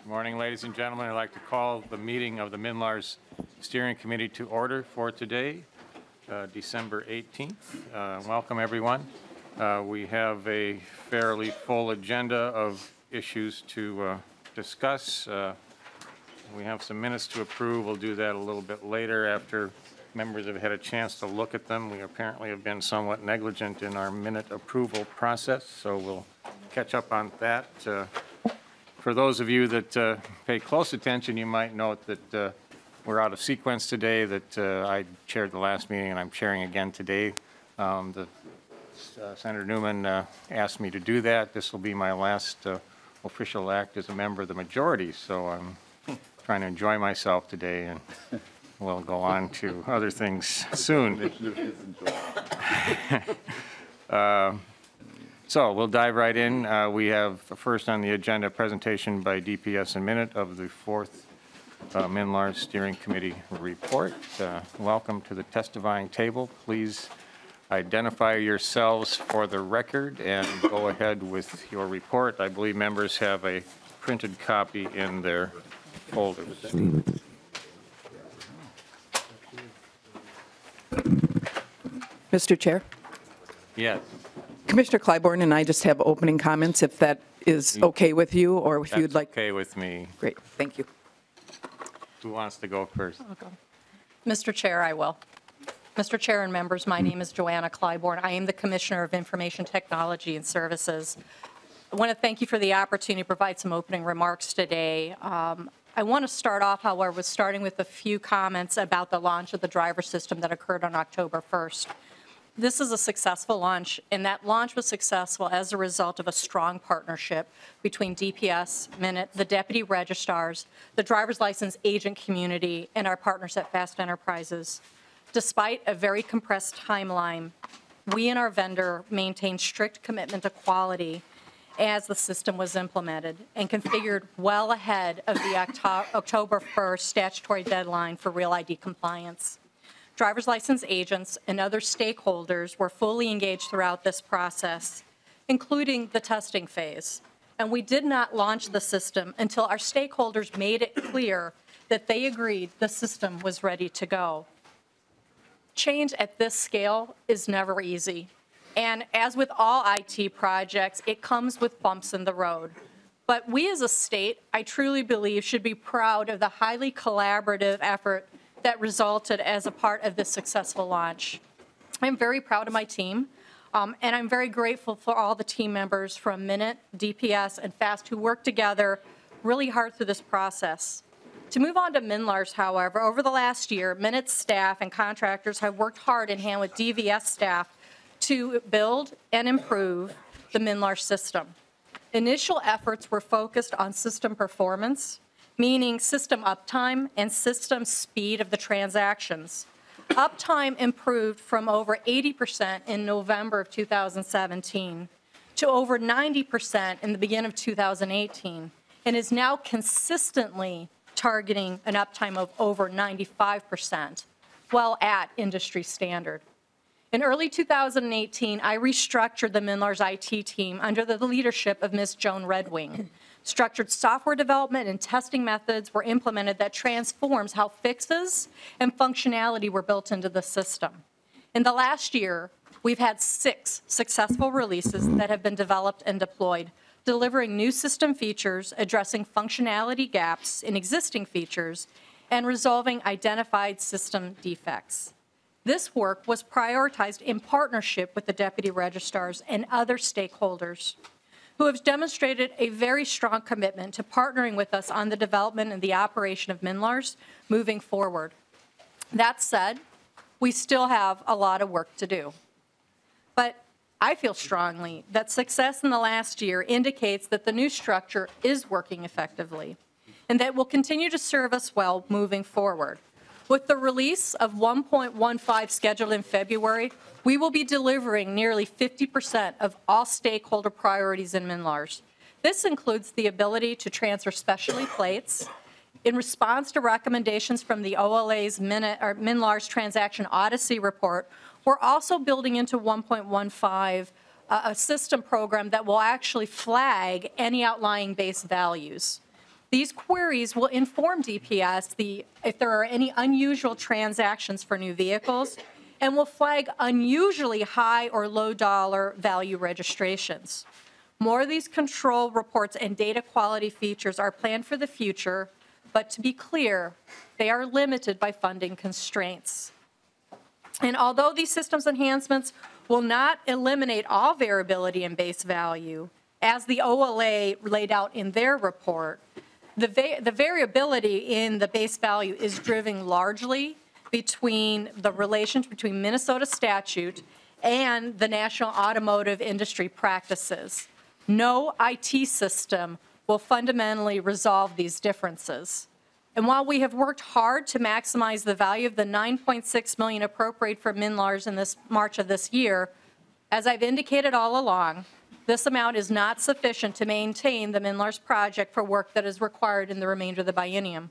Good morning, ladies and gentlemen. I'd like to call the meeting of the MNLARS Steering Committee to order for today, December 18th. Welcome, everyone. We have a fairly full agenda of issues to discuss. We have some minutes to approve. We'll do that a little bit later after members have had a chance to look at them. We apparently have been somewhat negligent in our minute approval process, so we'll catch up on that. For those of you that pay close attention, you might note that we're out of sequence today, that I chaired the last meeting and I'm chairing again today. Senator Newman asked me to do that. This will be my last official act as a member of the majority, so I'm trying to enjoy myself today, and we'll go on to other things soon. So we'll dive right in. We have first on the agenda presentation by DPS and Minute of the fourth MNLARS Steering Committee report. Welcome to the testifying table. Please identify yourselves for the record and go ahead with your report. I believe members have a printed copy in their folders. Mr. Chair? Yes. Commissioner Clybourne and I just have opening comments, if that is okay with you, or if you'd like. Okay with me. Great, thank you. Who wants to go first? I'll go. Mr. Chair, I will. Mr. Chair and members, my name is Joanna Clybourne. I am the Commissioner of Information Technology and Services. I want to thank you for the opportunity to provide some opening remarks today. I want to start off, however, with starting with a few comments about the launch of the driver system that occurred on October 1st. This is a successful launch, and that launch was successful as a result of a strong partnership between DPS, Minute, the deputy registrars, the driver's license agent community, and our partners at Fast Enterprises. Despite a very compressed timeline, we and our vendor maintained strict commitment to quality as the system was implemented and configured well ahead of the October 1st statutory deadline for Real ID compliance. Driver's license agents and other stakeholders were fully engaged throughout this process, including the testing phase. And we did not launch the system until our stakeholders made it clear that they agreed the system was ready to go. Change at this scale is never easy. And as with all IT projects, it comes with bumps in the road. But we as a state, I truly believe, should be proud of the highly collaborative effort that resulted as a part of this successful launch. I'm very proud of my team, and I'm very grateful for all the team members from Minute, DPS, and FAST who worked together really hard through this process. To move on to MNLARS, however, over the last year, Minute staff and contractors have worked hard in hand with DVS staff to build and improve the MNLARS system. Initial efforts were focused on system performance, meaning system uptime and system speed of the transactions. Uptime improved from over 80% in November of 2017 to over 90% in the beginning of 2018, and is now consistently targeting an uptime of over 95%, well at industry standard. In early 2018, I restructured the MNLARS IT team under the leadership of Ms. Joan Redwing. Structured software development and testing methods were implemented that transforms how fixes and functionality were built into the system. In the last year, we've had 6 successful releases that have been developed and deployed, delivering new system features, addressing functionality gaps in existing features, and resolving identified system defects. This work was prioritized in partnership with the deputy registrars and other stakeholders, who have demonstrated a very strong commitment to partnering with us on the development and the operation of MNLARS moving forward. That said, we still have a lot of work to do. But I feel strongly that success in the last year indicates that the new structure is working effectively and that will continue to serve us well moving forward. With the release of 1.15 scheduled in February, we will be delivering nearly 50% of all stakeholder priorities in MNLARS. This includes the ability to transfer specialty plates. In response to recommendations from the OLA's MNLARS Transaction Odyssey report, we're also building into 1.15 a system program that will actually flag any outlying base values. These queries will inform DPS if there are any unusual transactions for new vehicles and will flag unusually high or low dollar value registrations. More of these control reports and data quality features are planned for the future, but to be clear, they are limited by funding constraints. And although these systems enhancements will not eliminate all variability in base value, as the OLA laid out in their report, the variability in the base value is driven largely between the relations between Minnesota statute and the national automotive industry practices. No IT system will fundamentally resolve these differences. And while we have worked hard to maximize the value of the $9.6 million appropriated for MNLARS in this March of this year, as I've indicated all along, this amount is not sufficient to maintain the MNLARS project for work that is required in the remainder of the biennium.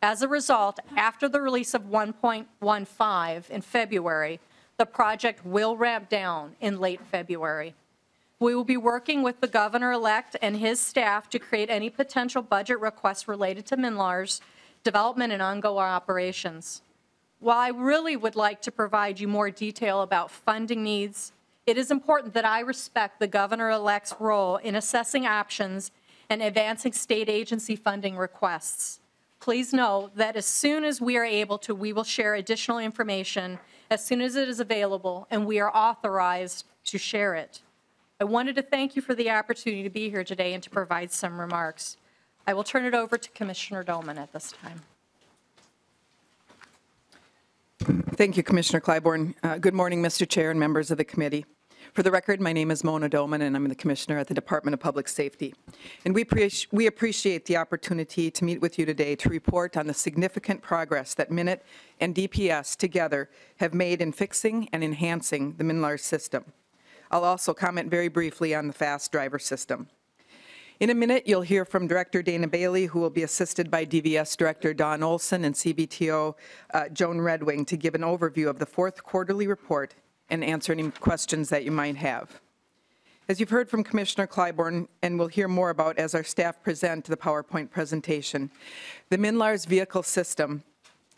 As a result, after the release of 1.15 in February, the project will ramp down in late February. We will be working with the governor-elect and his staff to create any potential budget requests related to MNLARS development and ongoing operations. While I really would like to provide you more detail about funding needs, it is important that I respect the governor-elect's role in assessing options and advancing state agency funding requests. Please know that as soon as we are able to, we will share additional information as soon as it is available and we are authorized to share it. I wanted to thank you for the opportunity to be here today and to provide some remarks. I will turn it over to Commissioner Doman at this time. Thank you, Commissioner Clybourne. Good morning, Mr. Chair and members of the committee. For the record, my name is Mona Doman, and I'm the Commissioner at the Department of Public Safety. And we appreciate the opportunity to meet with you today to report on the significant progress that MN.IT and DPS together have made in fixing and enhancing the MNLARS system. I'll also comment very briefly on the FAST driver system. In a minute, you'll hear from Director Dana Bailey, who will be assisted by DVS Director Don Olson and CBTO Joan Redwing to give an overview of the fourth quarterly report and answer any questions that you might have. As you've heard from Commissioner Clybourne, and we'll hear more about as our staff present the PowerPoint presentation, the MNLARS vehicle system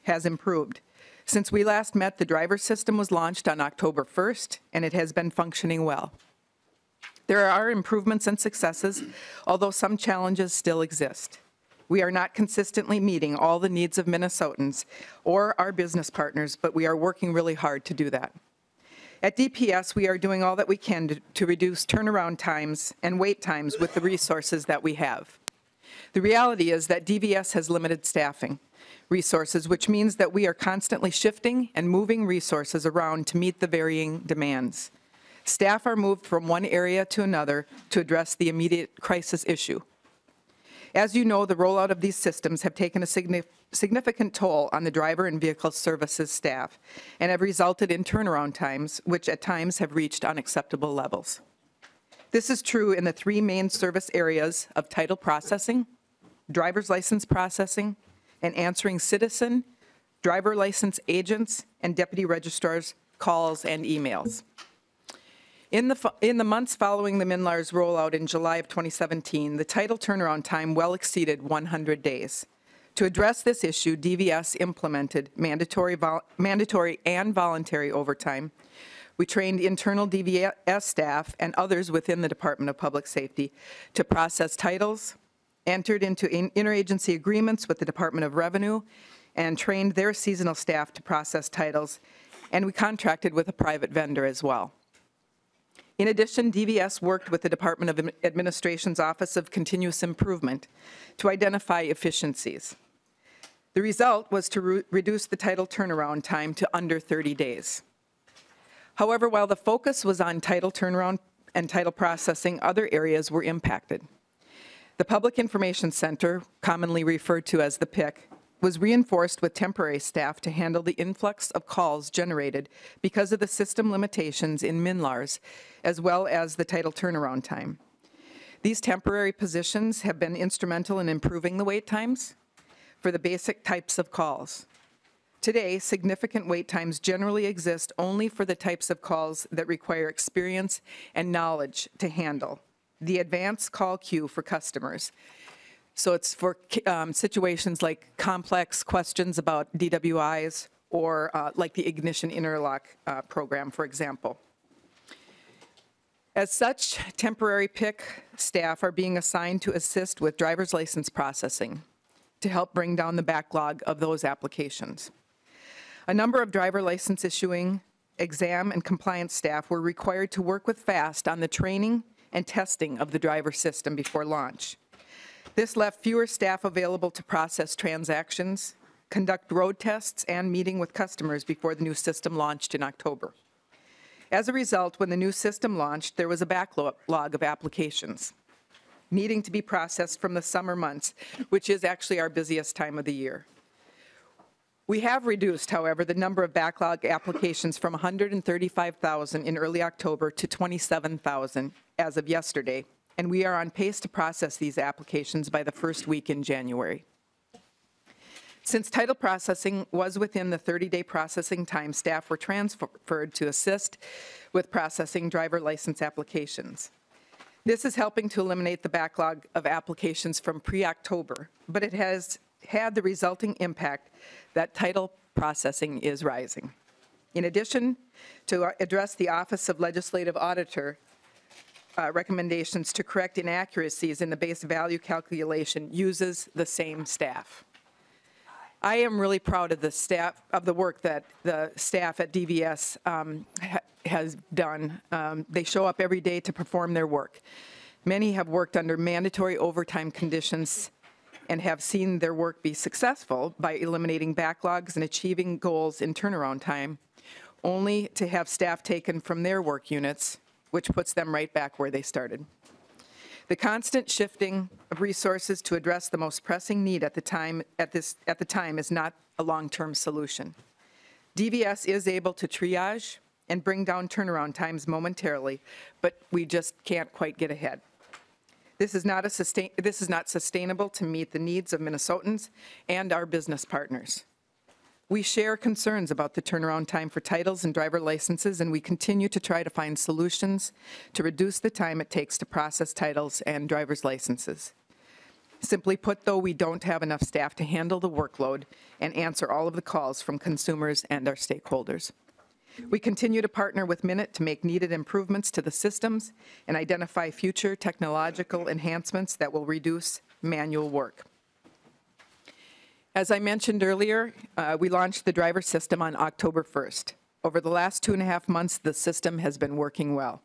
has improved. Since we last met, the driver system was launched on October 1st, and it has been functioning well. There are improvements and successes, although some challenges still exist. We are not consistently meeting all the needs of Minnesotans or our business partners, but we are working really hard to do that. At DPS, we are doing all that we can to reduce turnaround times and wait times with the resources that we have. The reality is that DVS has limited staffing resources, which means that we are constantly shifting and moving resources around to meet the varying demands. Staff are moved from one area to another to address the immediate crisis issue. As you know, the rollout of these systems have taken a significant toll on the driver and vehicle services staff and have resulted in turnaround times, which at times have reached unacceptable levels. This is true in the three main service areas of title processing, driver's license processing, and answering citizen, driver license agents, and deputy registrars' calls and emails. In the months following the MNLARS rollout in July of 2017, the title turnaround time well exceeded 100 days. To address this issue, DVS implemented mandatory and voluntary overtime. We trained internal DVS staff and others within the Department of Public Safety to process titles, entered into interagency agreements with the Department of Revenue, and trained their seasonal staff to process titles, and we contracted with a private vendor as well. In addition, DVS worked with the Department of Administration's Office of Continuous Improvement to identify efficiencies. The result was to reduce the title turnaround time to under 30 days. However, while the focus was on title turnaround and title processing, other areas were impacted. The Public Information Center, commonly referred to as the PIC, was reinforced with temporary staff to handle the influx of calls generated because of the system limitations in MNLARS, as well as the title turnaround time. These temporary positions have been instrumental in improving the wait times for the basic types of calls. Today, significant wait times generally exist only for the types of calls that require experience and knowledge to handle the advanced call queue for customers. So it's for situations like complex questions about DWIs or like the ignition interlock program, for example. As such, temporary PIC staff are being assigned to assist with driver's license processing to help bring down the backlog of those applications. A number of driver license issuing, exam, and compliance staff were required to work with FAST on the training and testing of the driver system before launch. This left fewer staff available to process transactions, conduct road tests, and meeting with customers before the new system launched in October. As a result, when the new system launched, there was a backlog of applications needing to be processed from the summer months, which is actually our busiest time of the year. We have reduced, however, the number of backlog applications from 135,000 in early October to 27,000 as of yesterday, and we are on pace to process these applications by the first week in January. Since title processing was within the 30-day processing time, staff were transferred to assist with processing driver license applications. This is helping to eliminate the backlog of applications from pre-October, but it has had the resulting impact that title processing is rising. In addition, to address the Office of Legislative Auditor recommendations to correct inaccuracies in the base value calculation uses the same staff. I am really proud of the work that the staff at DVS has done. They show up every day to perform their work. Many have worked under mandatory overtime conditions and have seen their work be successful by eliminating backlogs and achieving goals in turnaround time, only to have staff taken from their work units, which puts them right back where they started. The constant shifting of resources to address the most pressing need at the time is not a long-term solution. DVS is able to triage and bring down turnaround times momentarily, but we just can't quite get ahead. This is not sustainable to meet the needs of Minnesotans and our business partners. We share concerns about the turnaround time for titles and driver licenses, and we continue to try to find solutions to reduce the time it takes to process titles and driver's licenses. Simply put, though, we don't have enough staff to handle the workload and answer all of the calls from consumers and our stakeholders. We continue to partner with MN.IT to make needed improvements to the systems and identify future technological enhancements that will reduce manual work. As I mentioned earlier, we launched the driver system on October 1st. Over the last 2.5 months, the system has been working well.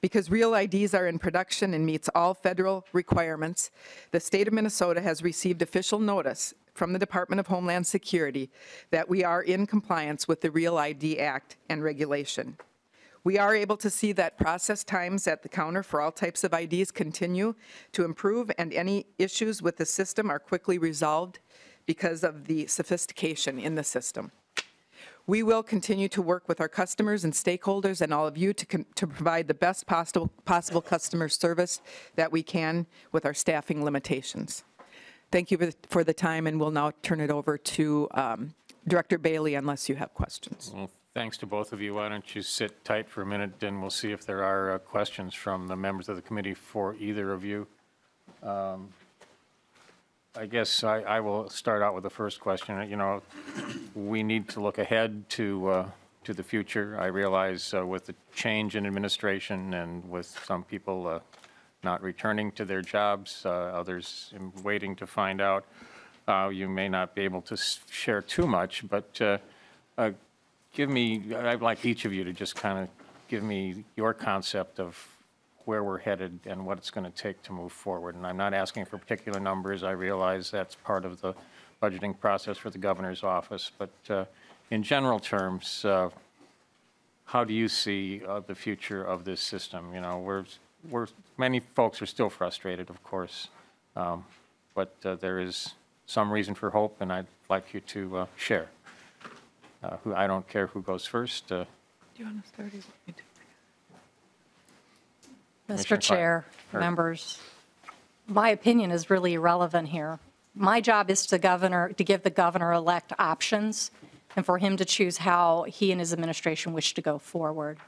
Because Real IDs are in production and meets all federal requirements, the state of Minnesota has received official notice from the Department of Homeland Security that we are in compliance with the Real ID Act and regulation. We are able to see that process times at the counter for all types of IDs continue to improve, and any issues with the system are quickly resolved because of the sophistication in the system. We will continue to work with our customers and stakeholders and all of you to provide the best possible customer service that we can with our staffing limitations. Thank you for the time, and we'll now turn it over to Director Bailey unless you have questions. Well, thanks to both of you. Why don't you sit tight for a minute, and we'll see if there are questions from the members of the committee for either of you. I guess I will start out with the first question. You know, we need to look ahead to the future. I realize with the change in administration and with some people not returning to their jobs, others waiting to find out, you may not be able to share too much, but give me, I'd like each of you to just kind of give me your concept of where we're headed and what it's going to take to move forward. And I'm not asking for particular numbers. I realize that's part of the budgeting process for the governor's office. But in general terms, how do you see the future of this system? You know, many folks are still frustrated, of course, but there is some reason for hope, and I'd like you to share. I don't care who goes first. Do you want to start? Mr. Chair, members, my opinion is really irrelevant here. My job is to give the governor-elect options and for him to choose how he and his administration wish to go forward.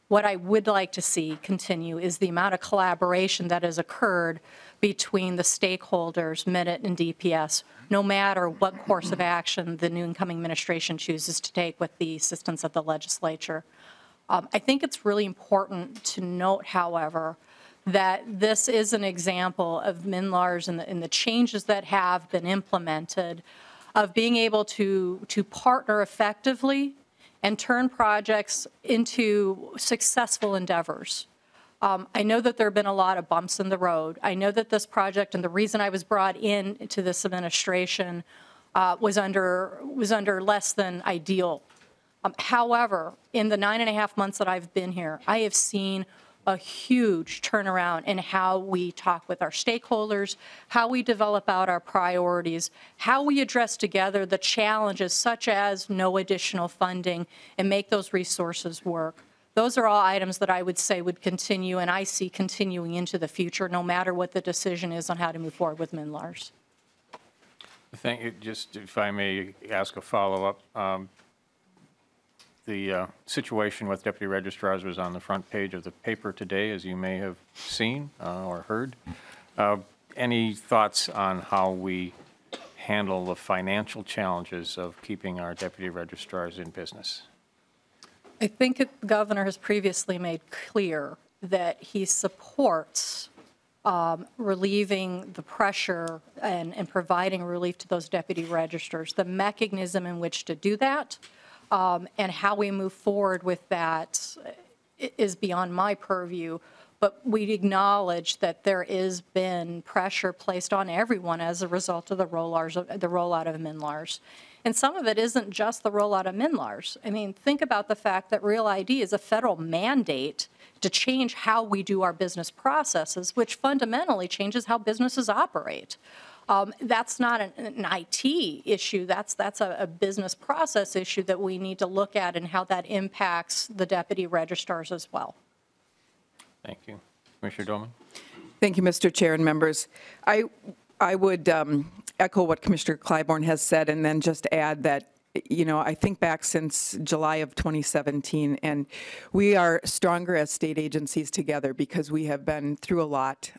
What I would like to see continue is the amount of collaboration that has occurred between the stakeholders, MN.IT and DPS, no matter what course of action the new incoming administration chooses to take with the assistance of the legislature. I think it's really important to note, however, that this is an example of MNLARS and the changes that have been implemented of being able to partner effectively and turn projects into successful endeavors. I know that there have been a lot of bumps in the road. I know that this project, and the reason I was brought into this administration was under less than ideal. However, in the 9.5 months that I've been here, I have seen a huge turnaround in how we talk with our stakeholders, how we develop out our priorities, how we address together the challenges such as no additional funding and make those resources work. Those are all items that I would say would continue, and I see continuing into the future, no matter what the decision is on how to move forward with MNLARS. Thank you. Just if I may ask a follow-up. The situation with deputy registrars was on the front page of the paper today, as you may have seen or heard. Any thoughts on how we handle the financial challenges of keeping our deputy registrars in business? I think the governor has previously made clear that he supports relieving the pressure and providing relief to those deputy registrars. The mechanism in which to do that and how we move forward with that is beyond my purview, but we acknowledge that there has been pressure placed on everyone as a result of the rollout of MNLARS. And some of it isn't just the rollout of MNLARS. I mean, think about the fact that Real ID is a federal mandate to change how we do our business processes, which fundamentally changes how businesses operate. That's not an IT issue. That's a business process issue that we need to look at and how that impacts the deputy registrars as well. Thank you. Commissioner Doman? Thank you, Mr. Chair and members. I would echo what Commissioner Clybourne has said and then just add that, you know, I think back since July of 2017, and we are stronger as state agencies together because we have been through a lot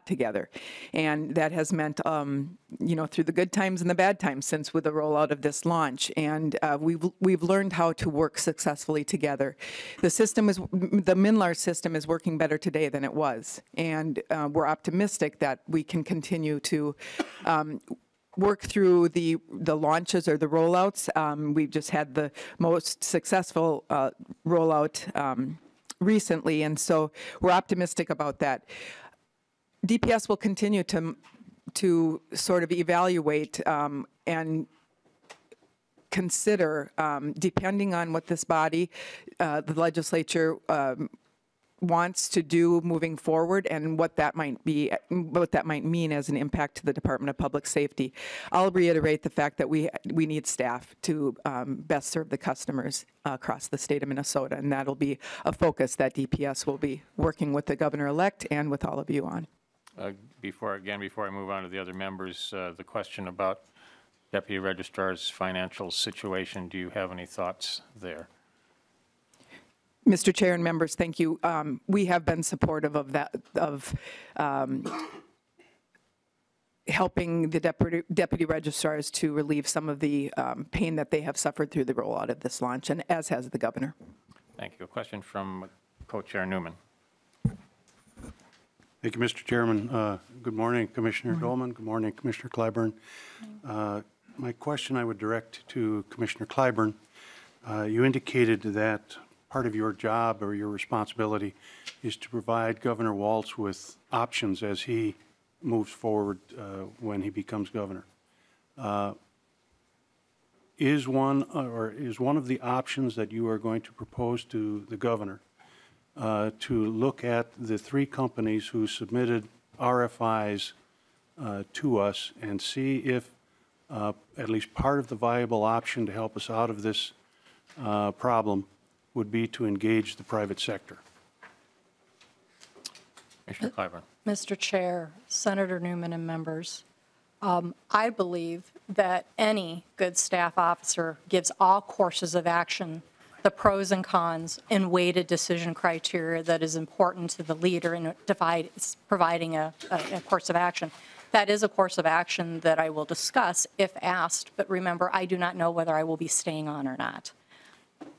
together. And that has meant, you know, through the good times and the bad times since with the rollout of this launch. And we've learned how to work successfully together. The MNLARS system is working better today than it was. And we're optimistic that we can continue to work through the launches or the rollouts. We've just had the most successful rollout recently, and so we're optimistic about that. DPS will continue to sort of evaluate and consider, depending on what this body, the legislature, wants to do moving forward and what that might be, what that might mean as an impact to the Department of Public Safety. I'll reiterate the fact that we need staff to best serve the customers across the state of Minnesota, and that'll be a focus that DPS will be working with the governor-elect and with all of you on. Before I move on to the other members, the question about deputy registrar's financial situation, do you have any thoughts there? Mr. Chair and members, thank you. We have been supportive of that, of helping the deputy registrars to relieve some of the pain that they have suffered through the rollout of this launch, and as has the governor. Thank you. A question from Co-Chair Newman. Thank you, Mr. Chairman. Good morning, Commissioner Dolman. Good morning, Commissioner Clybourne. My question I would direct to Commissioner Clybourne. You indicated that part of your job or your responsibility is to provide Governor Walz with options as he moves forward when he becomes governor. Is one of the options that you are going to propose to the governor to look at the 3 companies who submitted RFIs to us and see if at least part of the viable option to help us out of this problem would be to engage the private sector? Commissioner Clybourne. Mr. Chair, Senator Newman and members, I believe that any good staff officer gives all courses of action the pros and cons, and weighted decision criteria that is important to the leader in providing a course of action. That is a course of action that I will discuss if asked, but remember, I do not know whether I will be staying on or not.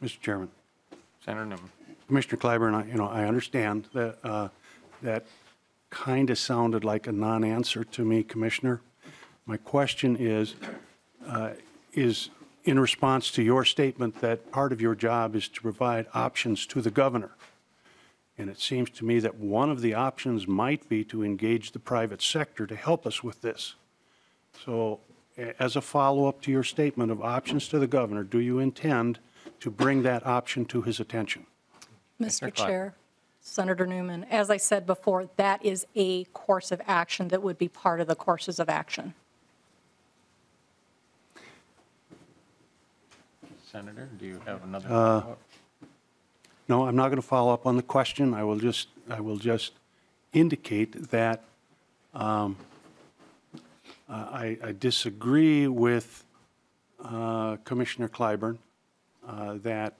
Mr. Chairman. Senator Newman. Commissioner Clyburn, I understand that that kind of sounded like a non-answer to me, Commissioner. My question is in response to your statement that part of your job is to provide options to the governor. And it seems to me that one of the options might be to engage the private sector to help us with this. So as a follow-up to your statement of options to the governor, do you intend to bring that option to his attention? Mr. Chair, Senator Newman, as I said before, that is a course of action that would be part of the courses of action. Senator, do you have another follow-up? No, I'm not going to follow up on the question. I will just indicate that I disagree with Commissioner Clyburn that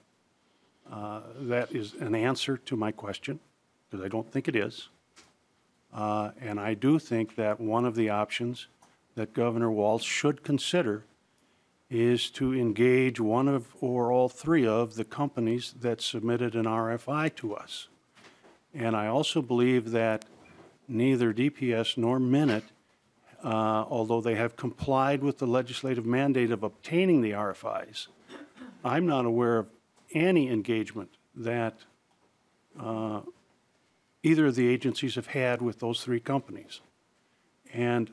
that is an answer to my question, because I don't think it is. And I do think that one of the options that Governor Walz should consider is to engage one of or all three of the companies that submitted an RFI to us. And I also believe that neither DPS nor MN.IT, although they have complied with the legislative mandate of obtaining the RFIs, I'm not aware of any engagement that either of the agencies have had with those three companies. And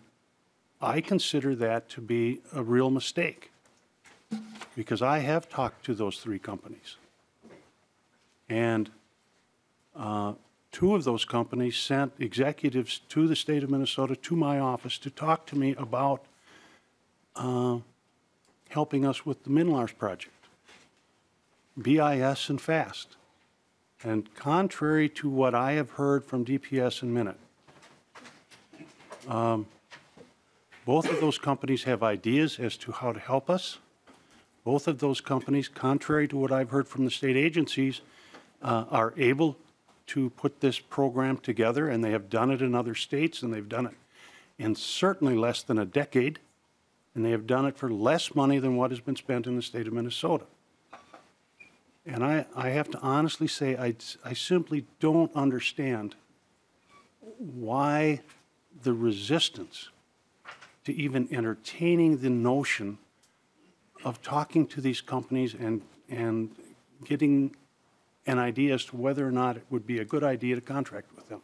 I consider that to be a real mistake, because I have talked to those three companies. And two of those companies sent executives to the state of Minnesota, to my office, to talk to me about helping us with the MNLARS project, BIS and FAST. And contrary to what I have heard from DPS and MN.IT, both of those companies have ideas as to how to help us. Both of those companies, contrary to what I've heard from the state agencies, are able to put this program together, and they have done it in other states, and they've done it in certainly less than a decade, and they have done it for less money than what has been spent in the state of Minnesota. And I have to honestly say, I simply don't understand why the resistance to even entertaining the notion of talking to these companies and getting an idea as to whether or not it would be a good idea to contract with them.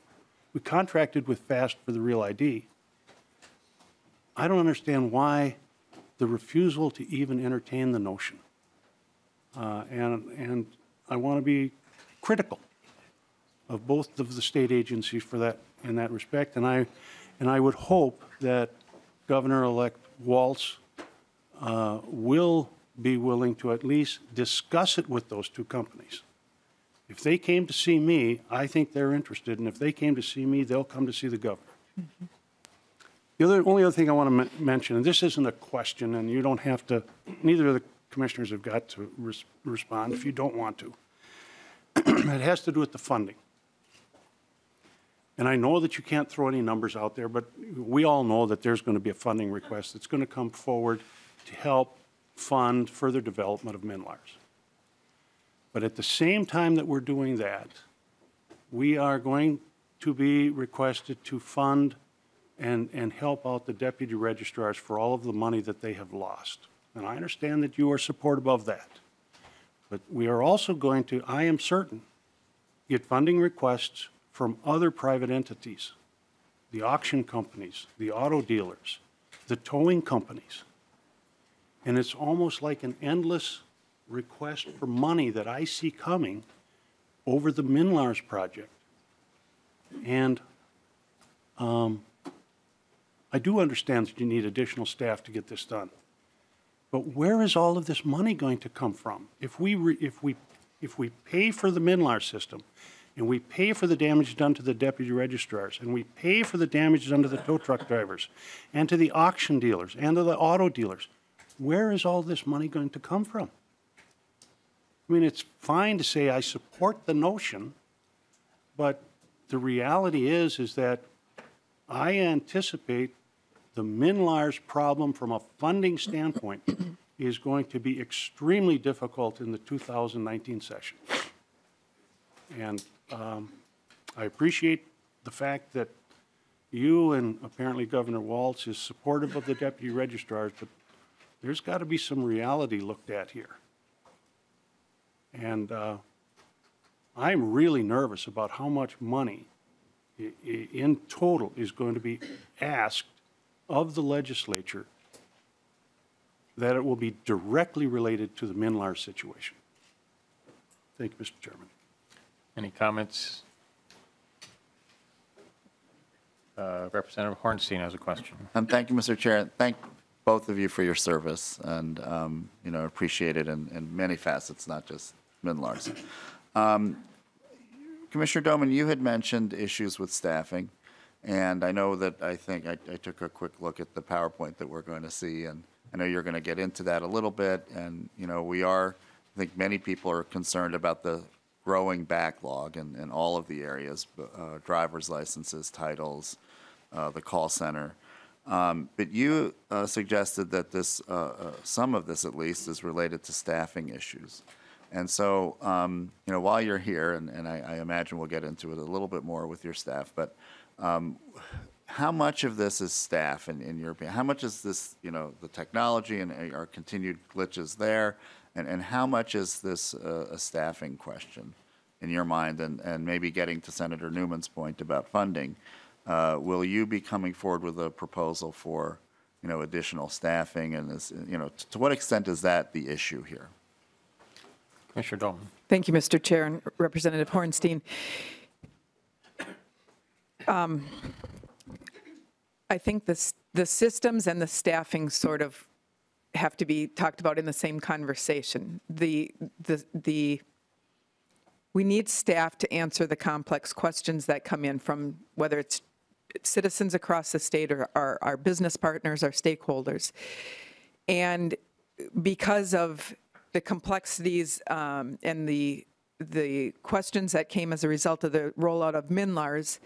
We contracted with FAST for the Real ID. I don't understand why the refusal to even entertain the notion. And I want to be critical of both of the state agencies for that, in that respect. And I would hope that Governor-elect Walz will be willing to at least discuss it with those two companies. If they came to see me, I think they're interested, and if they came to see me, they'll come to see the governor. Mm-hmm. The only other thing I want to mention, and this isn't a question, and you don't have to, neither of the commissioners have got to respond if you don't want to. It has to do with the funding. And I know that you can't throw any numbers out there, but we all know that there's going to be a funding request that's going to come forward to help fund further development of MNLARS. But at the same time that we're doing that, we are going to be requested to fund and help out the deputy registrars for all of the money that they have lost. And I understand that you are supportive of that. But we are also going to, I am certain, get funding requests from other private entities, the auction companies, the auto dealers, the towing companies. And it's almost like an endless request for money that I see coming over the MNLARS project. And I do understand that you need additional staff to get this done. But where is all of this money going to come from? If we pay for the MNLARS system, and we pay for the damage done to the deputy registrars, and we pay for the damage done to the tow truck drivers, and to the auction dealers, and to the auto dealers, where is all this money going to come from? I mean, it's fine to say I support the notion, but the reality is that I anticipate the MNLARS problem from a funding standpoint is going to be extremely difficult in the 2019 session. And I appreciate the fact that you and apparently Governor Walz is supportive of the deputy registrars, but there's got to be some reality looked at here. And I'm really nervous about how much money in total is going to be asked of the legislature that it will be directly related to the MNLARS situation. Thank you, Mr. Chairman. Any comments? Representative Hornstein has a question. Thank you, Mr. Chair. Thank both of you for your service, and appreciate it in many facets, not just MNLARS. Commissioner Doman, you had mentioned issues with staffing, and I know that I took a quick look at the PowerPoint that we're going to see, and I know you're going to get into that a little bit, and I think many people are concerned about the growing backlog in all of the areas, driver's licenses, titles, the call center. But you suggested that some of this at least is related to staffing issues. And so, while you're here, and I imagine we'll get into it a little bit more with your staff, but how much of this is staff in your opinion? How much is this, the technology and our continued glitches there? And how much is this a staffing question in your mind? And maybe getting to Senator Newman's point about funding, will you be coming forward with a proposal for, additional staffing? And this, to what extent is that the issue here? Commissioner Dolman. Thank you, Mr. Chair and Representative Hornstein. I think the systems and the staffing sort of have to be talked about in the same conversation. We need staff to answer the complex questions that come in from whether it's citizens across the state or our business partners, our stakeholders. And because of the complexities and the questions that came as a result of the rollout of MNLARS,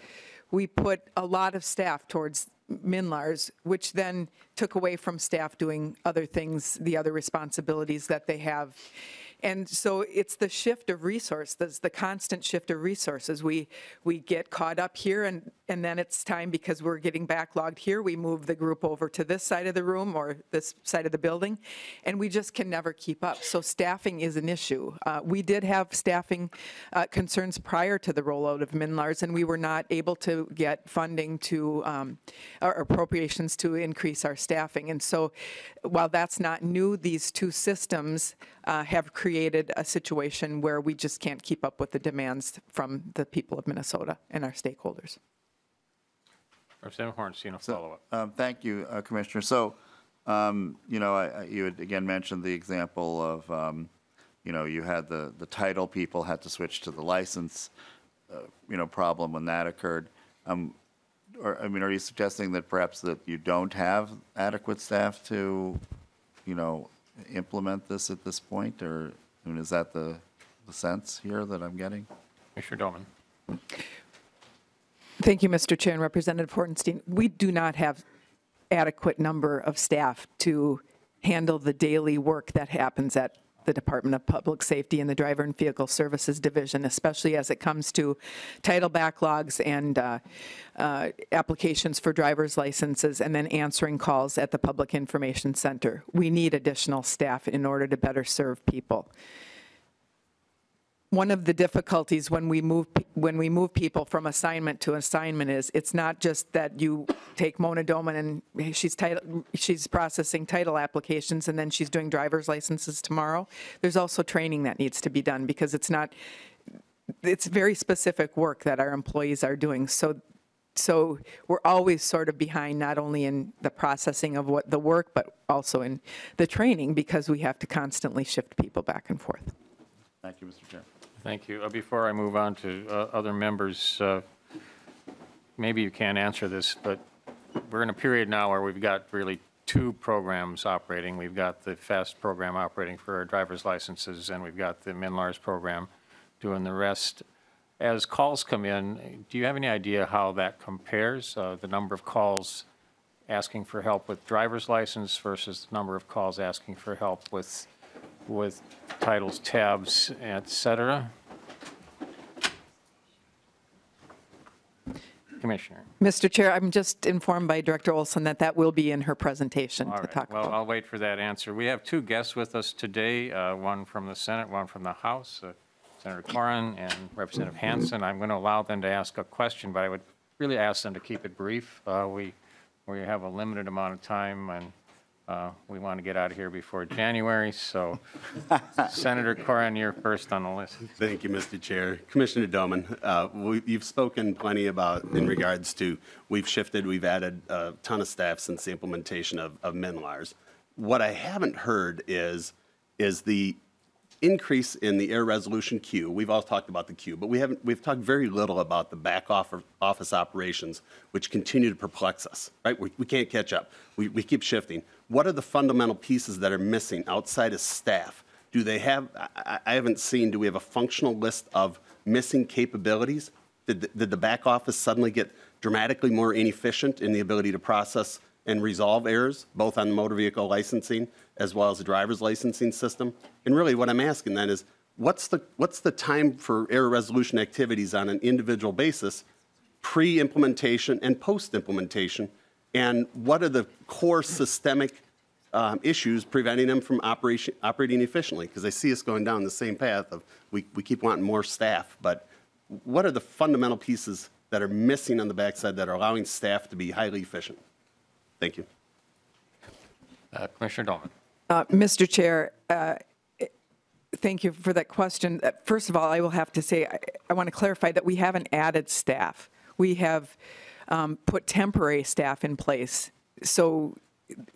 we put a lot of staff towards MNLARS, which then took away from staff doing other things, the other responsibilities that they have. And so it's the shift of resources, the constant shift of resources. We get caught up here, and then it's time, because we're getting backlogged here, we move the group over to this side of the room or this side of the building, and we just can never keep up. So staffing is an issue. We did have staffing concerns prior to the rollout of MNLARS, and we were not able to get funding to, or appropriations to increase our staffing. And so while that's not new, these two systems have created a situation where we just can't keep up with the demands from the people of Minnesota and our stakeholders. Representative Hornstein, a follow-up. Thank you, Commissioner. So, you had again mentioned the example of, you had the title people had to switch to the license, problem when that occurred. Are you suggesting that perhaps that you don't have adequate staff to, implement this at this point, or is that the sense here that I'm getting? Commissioner Dolman. Thank you, Mr. Chair and Representative Hornstein. We do not have adequate number of staff to handle the daily work that happens at the Department of Public Safety and the Driver and Vehicle Services Division, especially as it comes to title backlogs and applications for driver's licenses, and then answering calls at the Public Information Center. We need additional staff in order to better serve people. One of the difficulties when we move people from assignment to assignment is it's not just that you take Mona Doman and she's processing title applications and then she's doing driver's licenses tomorrow. There's also training that needs to be done, because it's very specific work that our employees are doing. So we're always sort of behind, not only in the processing of the work, but also in the training, because we have to constantly shift people back and forth. Thank you, Mr. Chair. Thank you. Before I move on to other members, maybe you can't answer this, but we're in a period now where we've got really two programs operating. We've got the FAST program operating for our driver's licenses, and we've got the MNLARS program doing the rest. As calls come in, do you have any idea how that compares, the number of calls asking for help with driver's license versus the number of calls asking for help with titles, tabs, et cetera? Commissioner. Mr. Chair, I'm just informed by Director Olson that that will be in her presentation All to right. talk Well, about. I'll wait for that answer. We have two guests with us today, one from the Senate, one from the House, Senator Corrin and Representative Hansen. I'm going to allow them to ask a question, but I would really ask them to keep it brief. We have a limited amount of time, and we want to get out of here before January. So, Senator Corrin, you're first on the list. Thank you, Mr. Chair. Commissioner Doman, you've spoken plenty about in regards to we've shifted, we've added a ton of staff since the implementation of MNLARS. What I haven't heard is the increase in the air resolution queue. We've all talked about the queue, but we've talked very little about the back office operations, which continue to perplex us, right? We can't catch up. We keep shifting. What are the fundamental pieces that are missing outside of staff? Do they have, I haven't seen, do we have a functional list of missing capabilities? Did the back office suddenly get dramatically more inefficient in the ability to process and resolve errors, both on motor vehicle licensing as well as the driver's licensing system? And really what I'm asking then is, what's the time for error resolution activities on an individual basis, pre-implementation and post-implementation? And what are the core systemic issues preventing them from operating efficiently? Because I see us going down the same path of we keep wanting more staff, but what are the fundamental pieces that are missing on the backside that are allowing staff to be highly efficient? Thank you. Commissioner Dolman. Mr. Chair, thank you for that question. First of all, I will have to say, I want to clarify that we haven't added staff. We have put temporary staff in place. So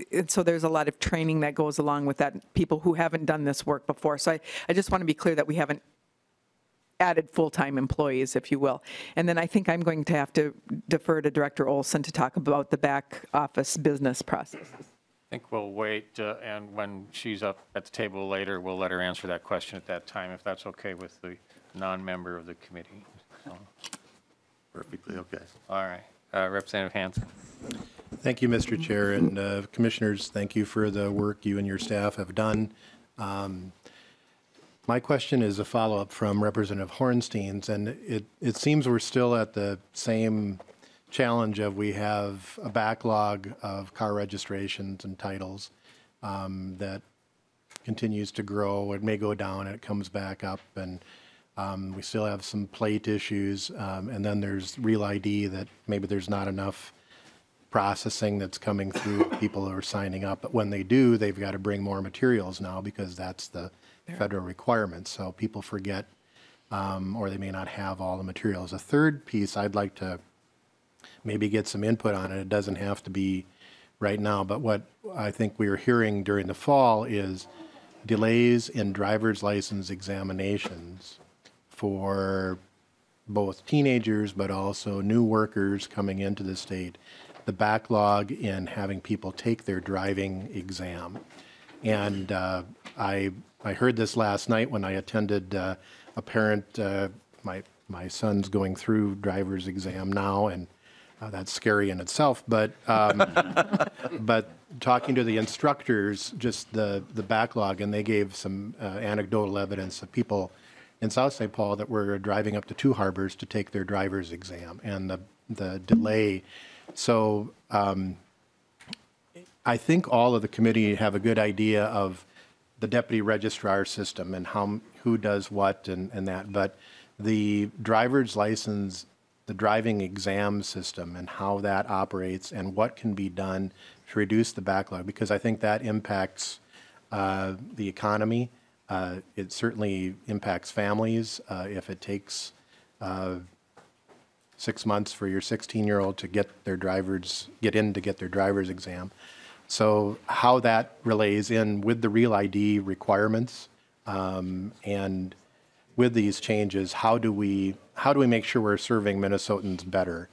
there's a lot of training that goes along with that, people who haven't done this work before. So I just want to be clear that we haven't added full-time employees, if you will. And then I think I'm going to have to defer to Director Olson to talk about the back office business processes. I think we'll wait, and when she's up at the table later, we'll let her answer that question at that time, if that's okay with the non-member of the committee. So, Perfectly okay. all right. Representative Hansen. Thank you, Mr. Chair, and Commissioners, thank you for the work you and your staff have done. My question is a follow-up from Representative Hornstein's, and it seems we're still at the same challenge of we have a backlog of car registrations and titles that continues to grow. It may go down and it comes back up, and we still have some plate issues, and then there's Real ID that maybe there's not enough processing that's coming through. People are signing up, but when they do, they've got to bring more materials now because that's the federal requirement. So people forget, or they may not have all the materials. A third piece I'd like to maybe get some input on it. It doesn't have to be right now, but what I think we were hearing during the fall is delays in driver's license examinations for both teenagers but also new workers coming into the state, the backlog in having people take their driving exam. And I heard this last night when I attended a parent, my son's going through driver's exam now, and that's scary in itself, but but talking to the instructors, just the backlog, and they gave some anecdotal evidence of people in South St. Paul that were driving up to 2 harbors to take their driver's exam, and the delay. So I think all of the committee have a good idea of the deputy registrar system and who does what and that, but the driver's license, the driving exam system and how that operates and what can be done to reduce the backlog, because I think that impacts the economy. It certainly impacts families if it takes 6 months for your 16-year-old to get their driver's exam. So how that relays in with the Real ID requirements and with these changes, how do we make sure we're serving Minnesotans better,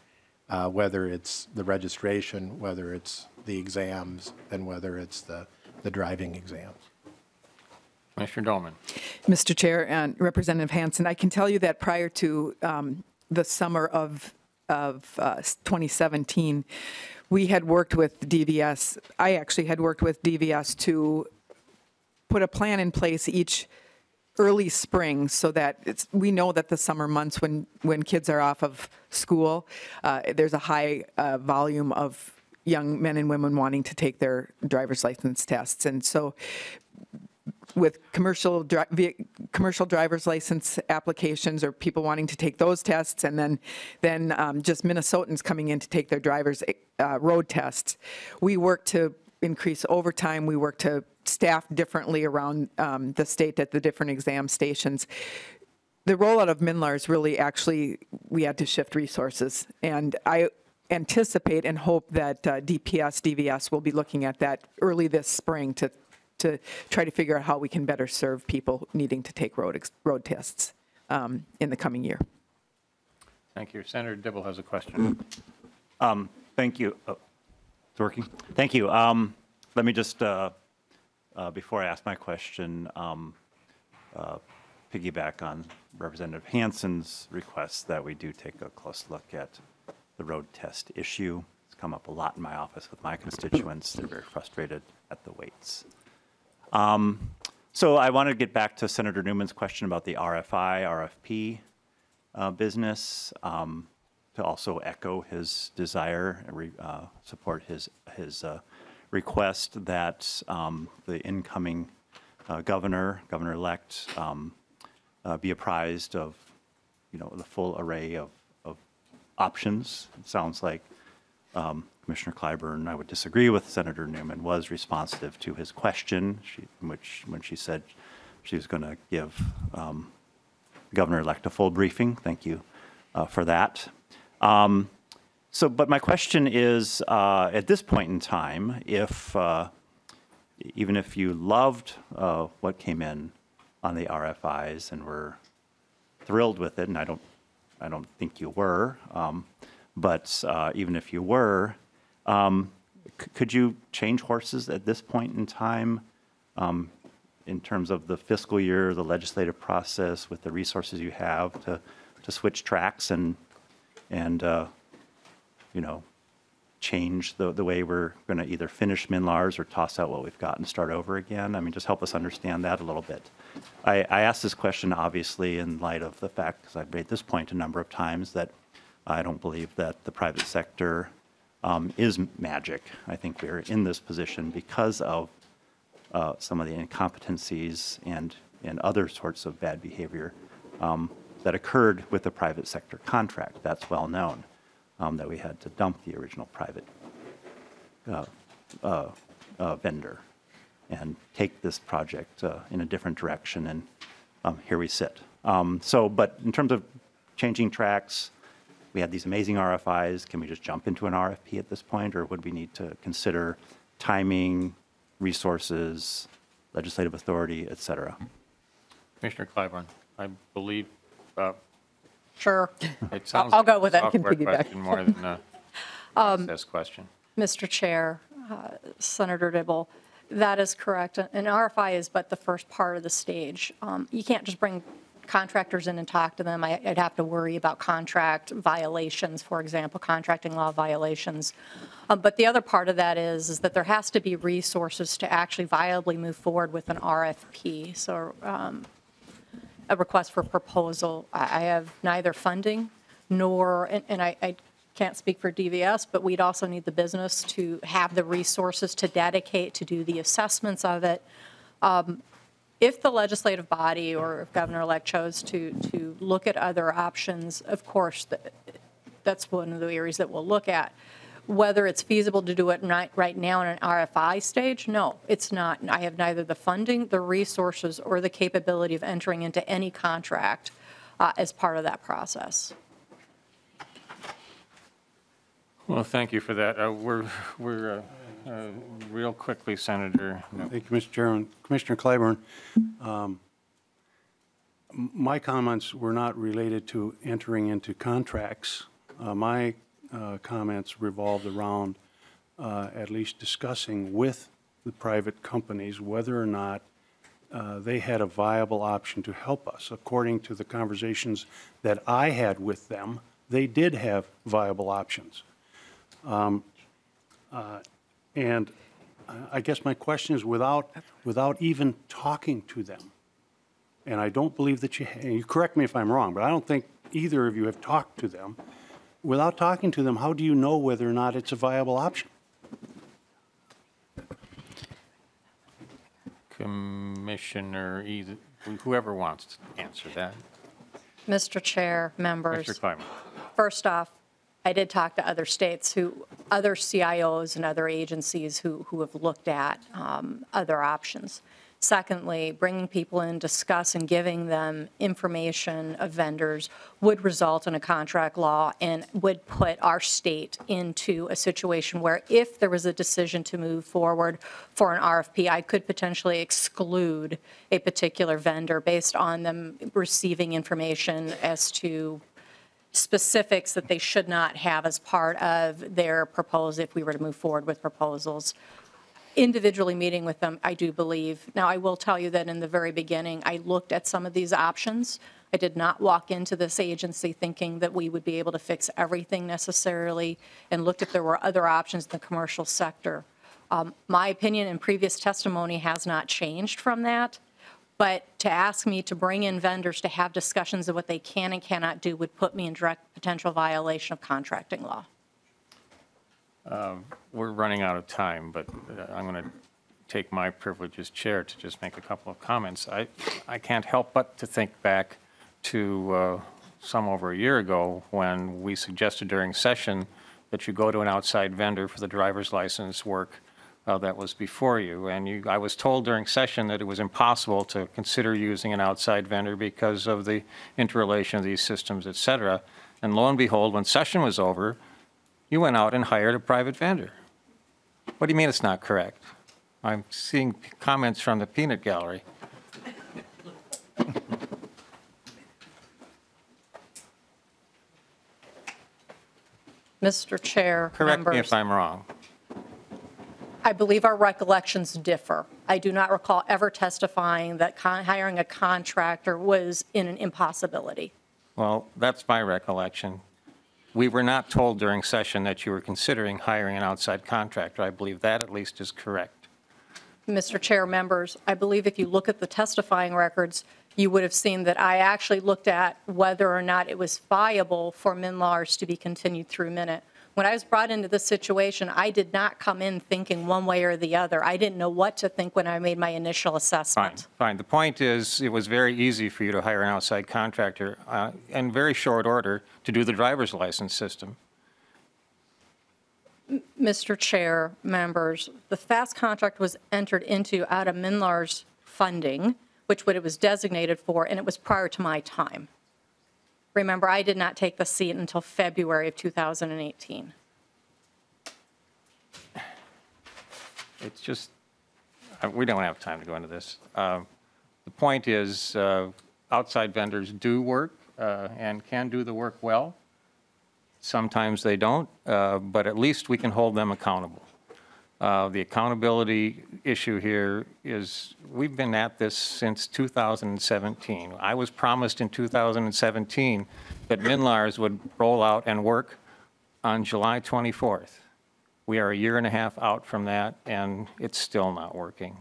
whether it's the registration, whether it's the exams than whether it's the driving exams. Commissioner Dolman. Mr. Chair and Representative Hansen, I can tell you that prior to the summer of 2017, we had worked with DVS. I actually had worked with DVS to put a plan in place each early spring so that we know that the summer months when kids are off of school, there's a high volume of young men and women wanting to take their driver's license tests. And so with commercial driver's license applications or people wanting to take those tests, and then just Minnesotans coming in to take their driver's road tests, we work to increase overtime. We work to staff differently around the state at the different exam stations. The rollout of MNLARS really actually, we had to shift resources. And I anticipate and hope that DVS will be looking at that early this spring to try to figure out how we can better serve people needing to take road tests in the coming year. Thank you. Senator Dibble has a question. Thank you. Oh, it's working. Thank you. Let me just, before I ask my question, piggyback on Representative Hansen's request that we do take a close look at the road test issue. It's come up a lot in my office with my constituents. They're very frustrated at the waits. So I want to get back to Senator Newman's question about the RFI, RFP business, to also echo his desire and support his request that the incoming governor-elect, be apprised of, the full array of options. It sounds like Commissioner Clyburn, I would disagree with Senator Newman, was responsive to his question, when she said she was going to give Governor-elect a full briefing. Thank you for that. But my question is, at this point in time, even if you loved what came in on the RFIs and were thrilled with it, and I don't think you were, but even if you were, could you change horses at this point in time in terms of the fiscal year, the legislative process, with the resources you have to switch tracks and change the way we're going to either finish MNLARS or toss out what we've got and start over again? I mean, just help us understand that a little bit. I asked this question, obviously, in light of the fact, because I've made this point a number of times, that I don't believe that the private sector is magic. I think we're in this position because of some of the incompetencies and other sorts of bad behavior that occurred with the private sector contract. That's well known, that we had to dump the original private vendor and take this project in a different direction, and here we sit. But in terms of changing tracks, we had these amazing RFIs. Can we just jump into an RFP at this point, or would we need to consider timing, resources, legislative authority, et cetera? Commissioner Clyburn, I believe Sure. it sounds I'll go like with a that. software Piggyback. question more than a process question. Mr. Chair, Senator Dibble, that is correct. An RFI is but the first part of the stage. You can't just bring contractors in and talk to them. I'd have to worry about contract violations, for example, contracting law violations. But the other part of that is that there has to be resources to actually viably move forward with an RFP. So a request for proposal. I have neither funding nor, and I can't speak for DVS, but we'd also need the business to have the resources to dedicate to do the assessments of it. If the legislative body or if Governor-elect chose to look at other options, of course, that's one of the areas that we'll look at. Whether it's feasible to do it right now in an RFI stage, no, it's not. I have neither the funding, the resources, or the capability of entering into any contract as part of that process. Well, thank you for that. We're real quickly, Senator. Thank you, Mr. Chairman. Commissioner Clyburn, my comments were not related to entering into contracts. My comments revolved around at least discussing with the private companies whether or not they had a viable option to help us. According to the conversations that I had with them, they did have viable options. And I guess my question is, without even talking to them, and I don't believe that and you correct me if I'm wrong, but I don't think either of you have talked to them. Without talking to them, how do you know whether or not it's a viable option? Commissioner, whoever wants to answer that. Mr. Chair, members. Mr. Kleiman. First off, I did talk to other states other CIOs and other agencies who have looked at other options. Secondly, bringing people in, discuss and giving them information of vendors would result in a contract law and would put our state into a situation where if there was a decision to move forward for an RFP, I could potentially exclude a particular vendor based on them receiving information as to specifics that they should not have as part of their proposal if we were to move forward with proposals. Individually meeting with them, I do believe. Now, I will tell you that in the very beginning, I looked at some of these options. I did not walk into this agency thinking that we would be able to fix everything necessarily, and looked if there were other options in the commercial sector. My opinion in previous testimony has not changed from that, but to ask me to bring in vendors to have discussions of what they can and cannot do would put me in direct potential violation of contracting law. We're running out of time, but I'm going to take my privilege as chair to just make a couple of comments. I can't help but to think back to some over a year ago when we suggested during session that you go to an outside vendor for the driver's license work that was before you. And I was told during session that it was impossible to consider using an outside vendor because of the interrelation of these systems, et cetera. And lo and behold, when session was over, you went out and hired a private vendor. What do you mean it's not correct? I'm seeing comments from the peanut gallery. Mr. Chair, Correct me members. if I'm wrong. I believe our recollections differ. I do not recall ever testifying that hiring a contractor was in an impossibility. Well, that's my recollection. We were not told during session that you were considering hiring an outside contractor. I believe that at least is correct. Mr. Chair, members, I believe if you look at the testifying records, you would have seen that I actually looked at whether or not it was viable for MNLARS to be continued through Minute. When I was brought into this situation, I did not come in thinking one way or the other. I didn't know what to think when I made my initial assessment. Fine. The point is, it was very easy for you to hire an outside contractor in very short order to do the driver's license system. Mr. Chair, members, the FAST contract was entered into out of MNLARS funding, which what it was designated for, and it was prior to my time. Remember, I did not take the seat until February of 2018. It's just, we don't have time to go into this. The point is, outside vendors do work and can do the work well. Sometimes they don't, but at least we can hold them accountable. The accountability issue here is we've been at this since 2017. I was promised in 2017 that MNLARS would roll out and work on July 24th. We are a year and a half out from that, and it's still not working.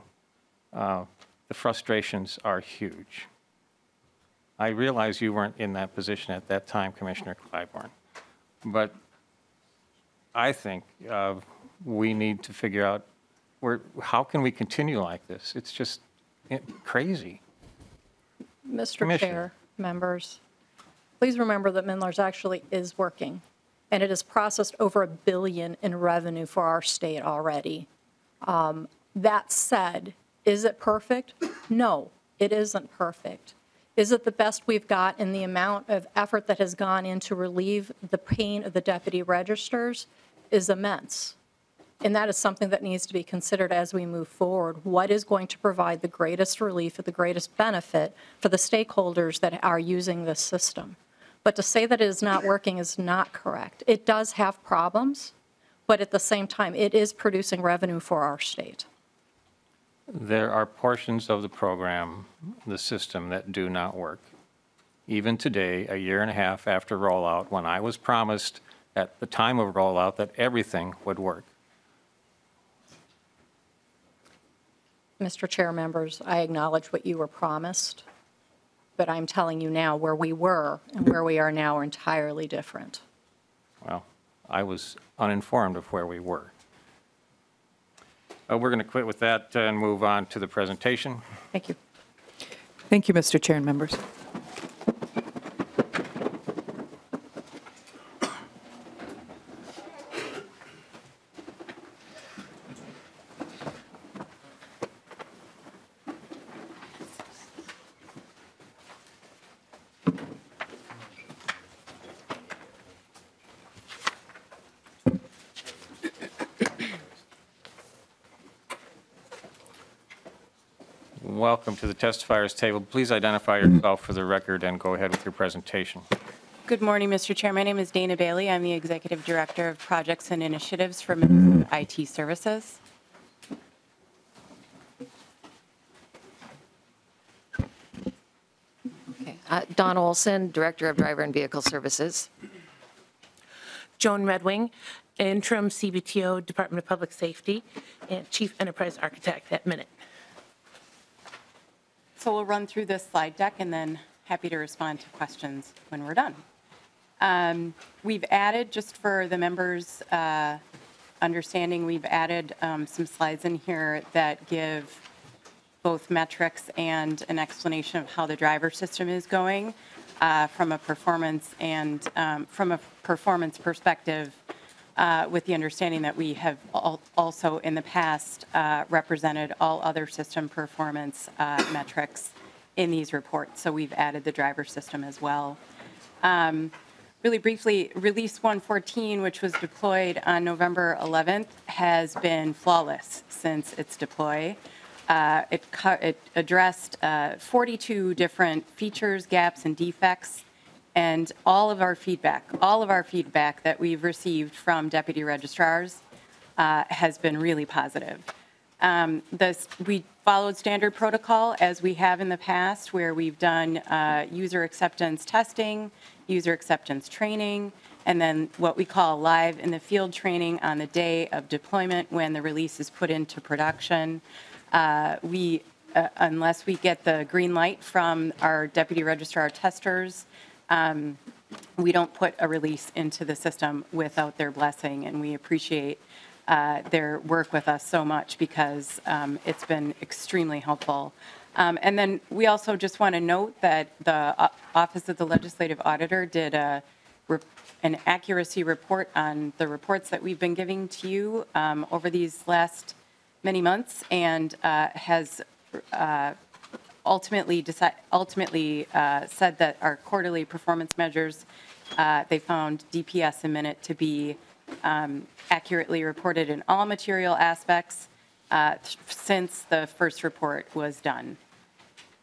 The frustrations are huge. I realize you weren't in that position at that time, Commissioner Clyburn, but I think we need to figure out how can we continue like this? It's just crazy. Mr. Chair, members, please remember that MNLARS actually is working, and it has processed over $1 billion in revenue for our state already. That said, is it perfect? No, it isn't perfect. Is it the best we've got in the amount of effort that has gone in to relieve the pain of the deputy registers is immense. And that is something that needs to be considered as we move forward. What is going to provide the greatest relief or the greatest benefit for the stakeholders that are using this system? But to say that it is not working is not correct. It does have problems, but at the same time, it is producing revenue for our state. There are portions of the program, the system, that do not work. Even today, a year and a half after rollout, when I was promised at the time of rollout that everything would work. Mr. Chair, members, I acknowledge what you were promised, but I'm telling you now where we were and where we are now are entirely different. Well, I was uninformed of where we were. We're going to quit with that and move on to the presentation. Thank you. Thank you, Mr. Chair and members. Welcome to the testifiers table. Please identify yourself for the record and go ahead with your presentation. Good morning, Mr. Chair. My name is Dana Bailey. I'm the Executive Director of Projects and Initiatives for MN.IT Services. Okay. Dawn Olson, Director of Driver and Vehicle Services. Joan Redwing, Interim CBTO, Department of Public Safety, and Chief Enterprise Architect at MN.IT. So we'll run through this slide deck and then happy to respond to questions when we're done. We've added, just for the members' understanding, we've added some slides in here that give both metrics and an explanation of how the driver system is going from a performance and from a performance perspective, with the understanding that we have also in the past represented all other system performance metrics in these reports. So we've added the driver system as well. Really briefly, Release 114, which was deployed on November 11th, has been flawless since its deploy. It addressed 42 different features, gaps, and defects. And all of our feedback that we've received from deputy registrars has been really positive. We followed standard protocol as we have in the past, where we've done user acceptance testing, user acceptance training, and then what we call live in the field training on the day of deployment when the release is put into production. Unless we get the green light from our deputy registrar testers, we don't put a release into the system without their blessing, and we appreciate their work with us so much because it's been extremely helpful. And then we also just want to note that the Office of the Legislative Auditor did an accuracy report on the reports that we've been giving to you over these last many months, and has ultimately said that our quarterly performance measures, they found DPS and MN.IT to be accurately reported in all material aspects since the first report was done.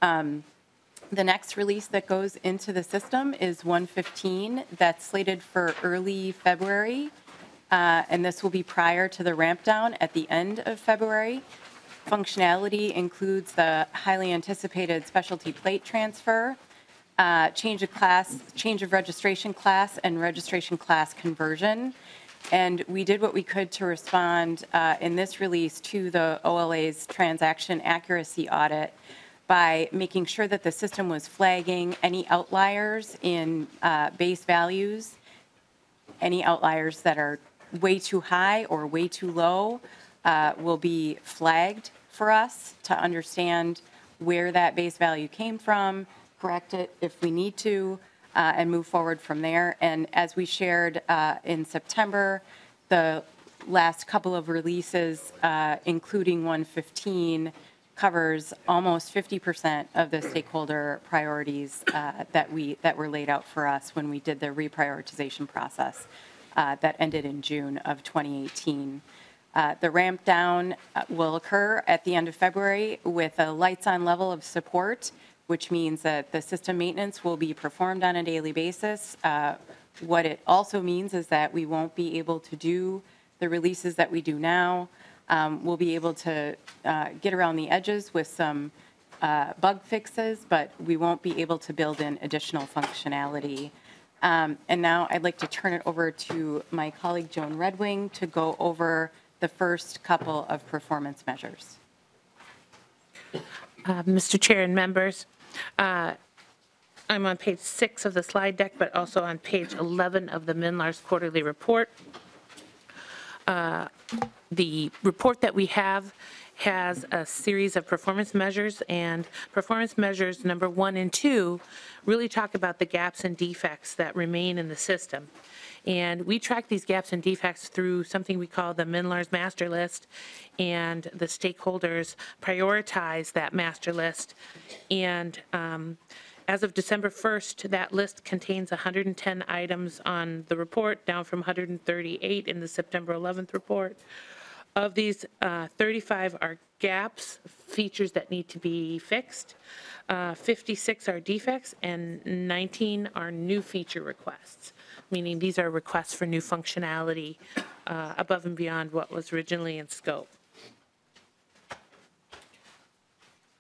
The next release that goes into the system is 115. That's slated for early February, and this will be prior to the ramp down at the end of February. Functionality includes the highly anticipated specialty plate transfer, change of registration class, and registration class conversion. And we did what we could to respond in this release to the OLA's transaction accuracy audit by making sure that the system was flagging any outliers in base values, any outliers that are way too high or way too low will be flagged for us to understand where that base value came from, correct it if we need to, and move forward from there. And as we shared in September, the last couple of releases, including 115, covers almost 50% of the stakeholder priorities that were laid out for us when we did the reprioritization process that ended in June of 2018. The ramp down will occur at the end of February with a lights on level of support, which means that the system maintenance will be performed on a daily basis. What it also means is that we won't be able to do the releases that we do now. We'll be able to get around the edges with some bug fixes, but we won't be able to build in additional functionality. And now I'd like to turn it over to my colleague Joan Redwing to go over the first couple of performance measures. Mr. Chair and members, I'm on page 6 of the slide deck, but also on page 11 of the MNLARS quarterly report. The report that we have has a series of performance measures, and performance measures number 1 and 2 really talk about the gaps and defects that remain in the system. And we track these gaps and defects through something we call the MNLARS master list, and the stakeholders prioritize that master list. And as of December 1st, that list contains 110 items on the report, down from 138 in the September 11th report. Of these, 35 are gaps, features that need to be fixed, 56 are defects, and 19 are new feature requests, meaning these are requests for new functionality above and beyond what was originally in scope.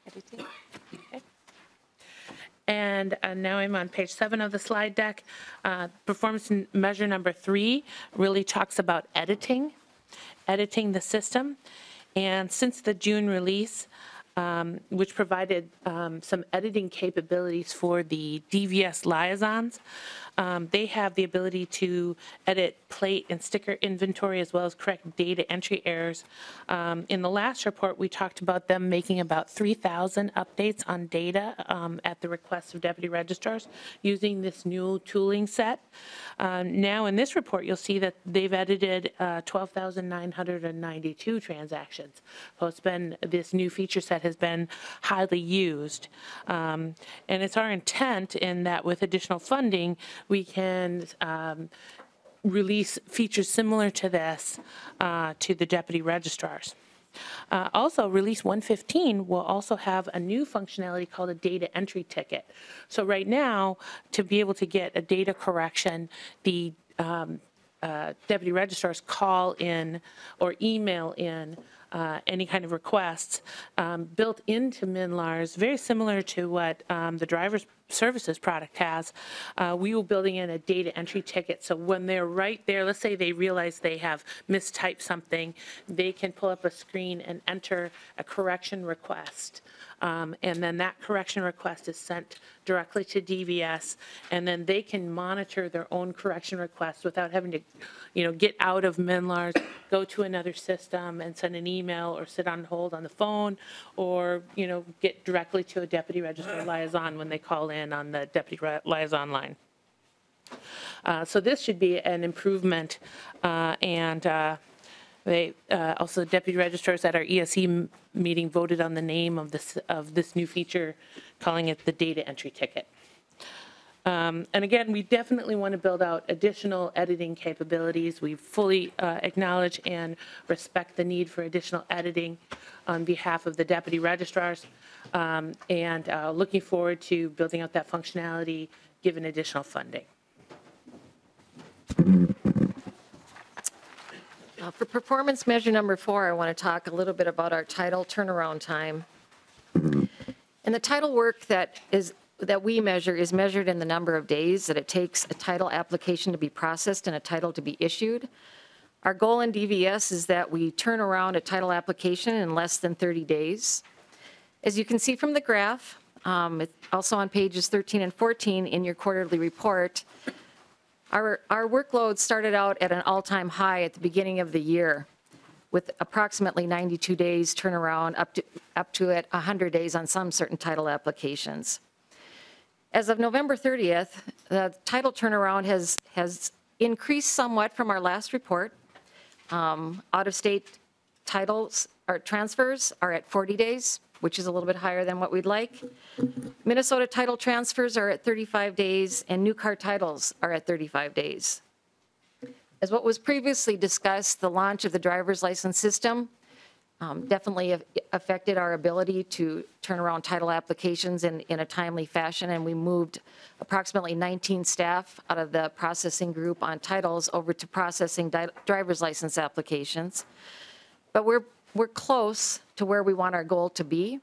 Okay. And now I'm on page 7 of the slide deck. Performance measure number 3 really talks about editing the system. And since the June release, which provided some editing capabilities for the DVS liaisons, they have the ability to edit plate and sticker inventory as well as correct data entry errors. In the last report, we talked about them making about 3,000 updates on data at the request of deputy registrars using this new tooling set. Now in this report, you'll see that they've edited 12,992 transactions. So it's been, this new feature set has been highly used. And it's our intent in that with additional funding, we can release features similar to this to the deputy registrars. Also, release 115 will also have a new functionality called a data entry ticket. So right now, to be able to get a data correction, the deputy registrars call in or email in any kind of requests built into MNLARS, very similar to what the driver's services product has. We will building in a data entry ticket, so when they're right there, let's say they realize they have mistyped something, they can pull up a screen and enter a correction request. And then that correction request is sent directly to DVS, and then they can monitor their own correction requests without having to, get out of MNLARS, go to another system and send an email or sit on hold on the phone, or, get directly to a deputy registrar liaison when they call in on the deputy liaison line. So this should be an improvement, and they also, deputy registrars at our ESE meeting voted on the name of this new feature, calling it the data entry ticket. And again, we definitely want to build out additional editing capabilities. We fully acknowledge and respect the need for additional editing on behalf of the deputy registrars, and looking forward to building out that functionality given additional funding. For performance measure number 4, I want to talk a little bit about our title turnaround time. And the title work that we measure is measured in the number of days that it takes a title application to be processed and a title to be issued. Our goal in DVS is that we turn around a title application in less than 30 days. As you can see from the graph, it's also on pages 13 and 14 in your quarterly report, our workload started out at an all-time high at the beginning of the year, with approximately 92 days turnaround up to at 100 days on some certain title applications. As of November 30th, the title turnaround has increased somewhat from our last report. Out-of-state titles or transfers are at 40 days, which is a little bit higher than what we'd like. Minnesota title transfers are at 35 days, and new car titles are at 35 days. As what was previously discussed, the launch of the driver's license system definitely affected our ability to turn around title applications in a timely fashion, and we moved approximately 19 staff out of the processing group on titles over to processing driver's license applications. But we're close to where we want our goal to be.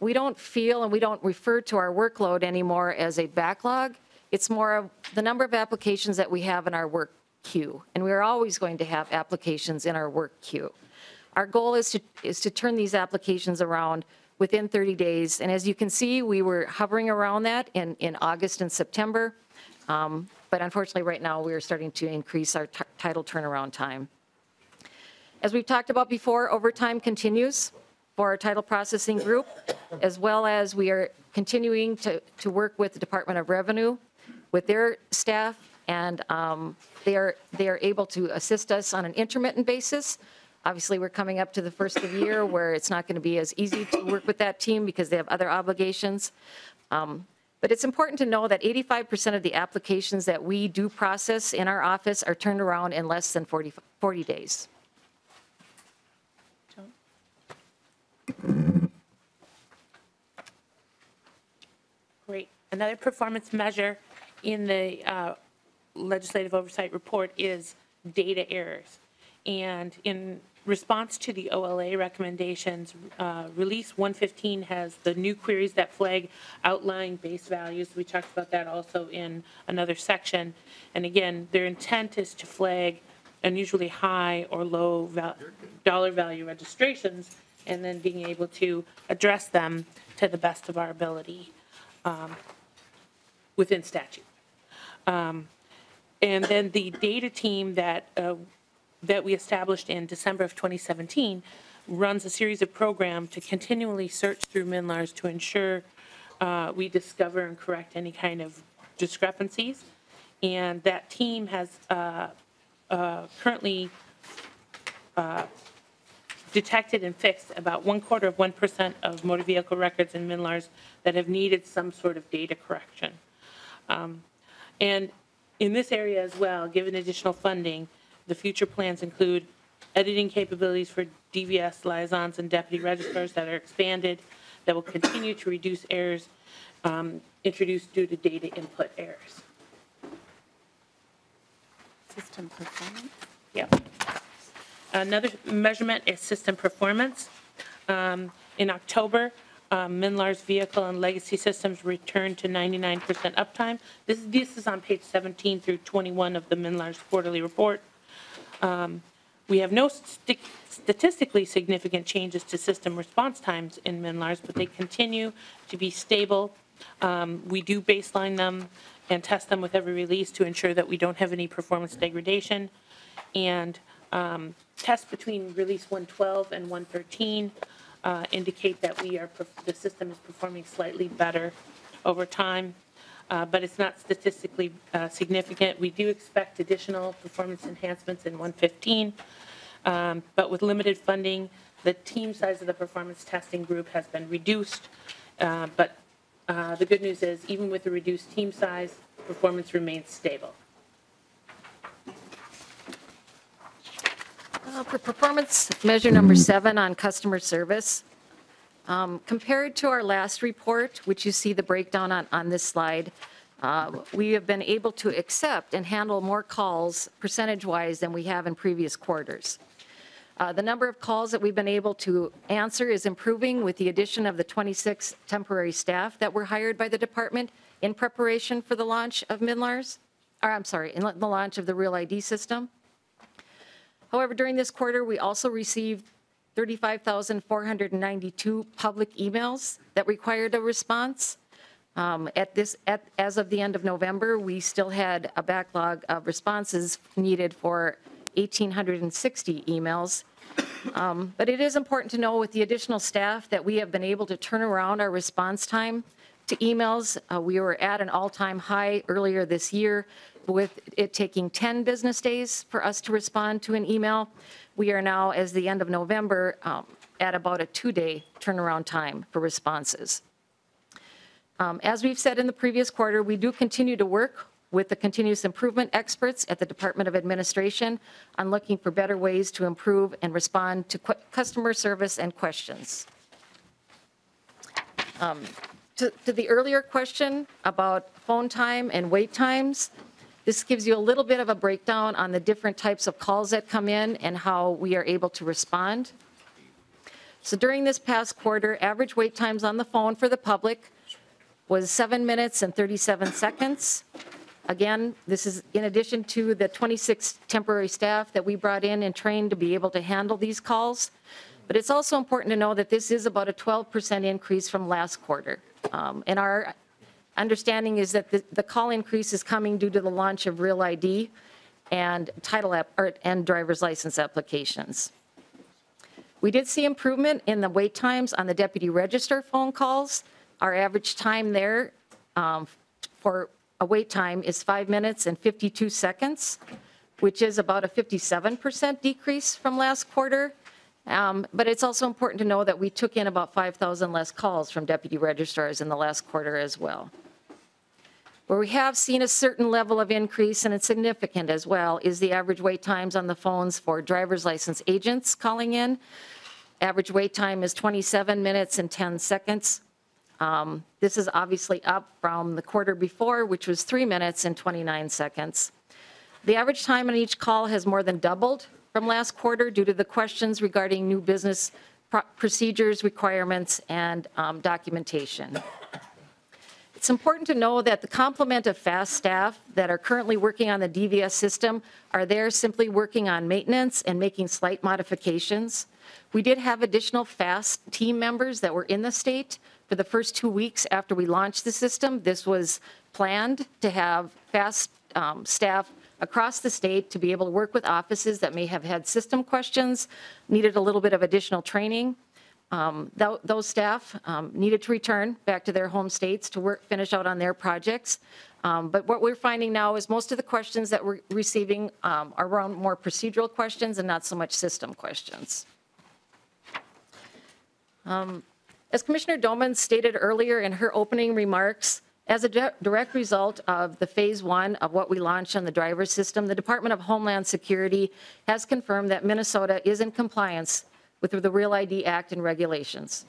We don't feel and we don't refer to our workload anymore as a backlog. It's more of the number of applications that we have in our work queue, and we're always going to have applications in our work queue. Our goal is to turn these applications around within 30 days, and as you can see, we were hovering around that in August and September, but unfortunately right now we are starting to increase our title turnaround time. As we've talked about before, overtime continues for our title processing group, as well as we are continuing to work with the Department of Revenue, with their staff, and they are able to assist us on an intermittent basis. Obviously, we're coming up to the first of the year where it's not going to be as easy to work with that team because they have other obligations. But it's important to know that 85% of the applications that we do process in our office are turned around in less than 40 days. Great. Another performance measure in the legislative oversight report is data errors. And in response to the OLA recommendations, Release 115 has the new queries that flag outlying base values. We talked about that also in another section. And again, their intent is to flag unusually high or low dollar value registrations and then being able to address them to the best of our ability within statute. And then the data team that we established in December of 2017 runs a series of programs to continually search through MNLARS to ensure we discover and correct any kind of discrepancies. And that team has currently detected and fixed about 0.25% of motor vehicle records in MNLARS that have needed some sort of data correction. And in this area as well, given additional funding, the future plans include editing capabilities for DVS, liaisons, and deputy registrars that are expanded that will continue to reduce errors introduced due to data input errors. System performance. Yep. Another measurement is system performance. In October, MNLARS vehicle and legacy systems returned to 99% uptime. This is on page 17 through 21 of the MNLARS quarterly report. We have no statistically significant changes to system response times in MNLARS, but they continue to be stable. We do baseline them and test them with every release to ensure that we don't have any performance degradation. And tests between release 112 and 113 indicate that the system is performing slightly better over time, but it's not statistically significant. We do expect additional performance enhancements in 115, but with limited funding, the team size of the performance testing group has been reduced. But the good news is, even with the reduced team size, performance remains stable. For performance measure number 7 on customer service, compared to our last report, which you see the breakdown on this slide, we have been able to accept and handle more calls percentage-wise than we have in previous quarters. The number of calls that we've been able to answer is improving with the addition of the 26 temporary staff that were hired by the department in preparation for the launch of MNLARS, or I'm sorry, in the launch of the Real ID system. However, during this quarter, we also received 35,492 public emails that required a response. As of the end of November, we still had a backlog of responses needed for 1,860 emails. But it is important to know with the additional staff that we have been able to turn around our response time to emails. We were at an all-time high earlier this year, with it taking 10 business days for us to respond to an email. We are now, as the end of November, at about a 2-day turnaround time for responses. As we've said in the previous quarter, we do continue to work with the continuous improvement experts at the Department of Administration on looking for better ways to improve and respond to customer service and questions. To the earlier question about phone time and wait times, this gives you a little bit of a breakdown on the different types of calls that come in and how we are able to respond. So during this past quarter, average wait times on the phone for the public was 7 minutes and 37 seconds. Again, this is in addition to the 26 temporary staff that we brought in and trained to be able to handle these calls. But it's also important to know that this is about a 12% increase from last quarter. And our understanding is that the call increase is coming due to the launch of Real ID and and driver's license applications. We did see improvement in the wait times on the deputy registrar phone calls. Our average time there for a wait time is 5 minutes and 52 seconds, which is about a 57% decrease from last quarter. But it's also important to know that we took in about 5,000 less calls from deputy registrars in the last quarter as well. Where we have seen a certain level of increase, and it's significant as well, is the average wait times on the phones for driver's license agents calling in. Average wait time is 27 minutes and 10 seconds. This is obviously up from the quarter before, which was 3 minutes and 29 seconds. The average time on each call has more than doubled from last quarter due to the questions regarding new business procedures, requirements, and documentation. It's important to know that the complement of FAST staff that are currently working on the DVS system are there simply working on maintenance and making slight modifications. We did have additional FAST team members that were in the state for the first 2 weeks after we launched the system. This was planned to have FAST staff across the state to be able to work with offices that may have had system questions, needed a little bit of additional training. Those staff needed to return back to their home states to finish out on their projects. But what we're finding now is most of the questions that we're receiving are around more procedural questions and not so much system questions. As Commissioner Doman stated earlier in her opening remarks, as a direct result of the phase 1 of what we launched on the driver system, the Department of Homeland Security has confirmed that Minnesota is in compliance with the Real ID Act and regulations.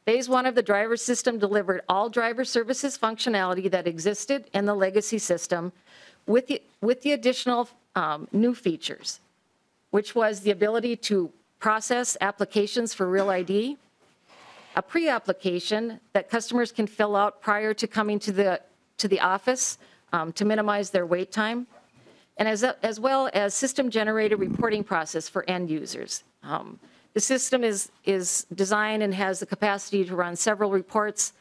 Phase 1 of the driver system delivered all driver services functionality that existed in the legacy system with the additional new features, which was the ability to process applications for Real ID, a pre-application that customers can fill out prior to coming to the office to minimize their wait time, and as well as system-generated reporting process for end users. The system is designed and has the capacity to run several reports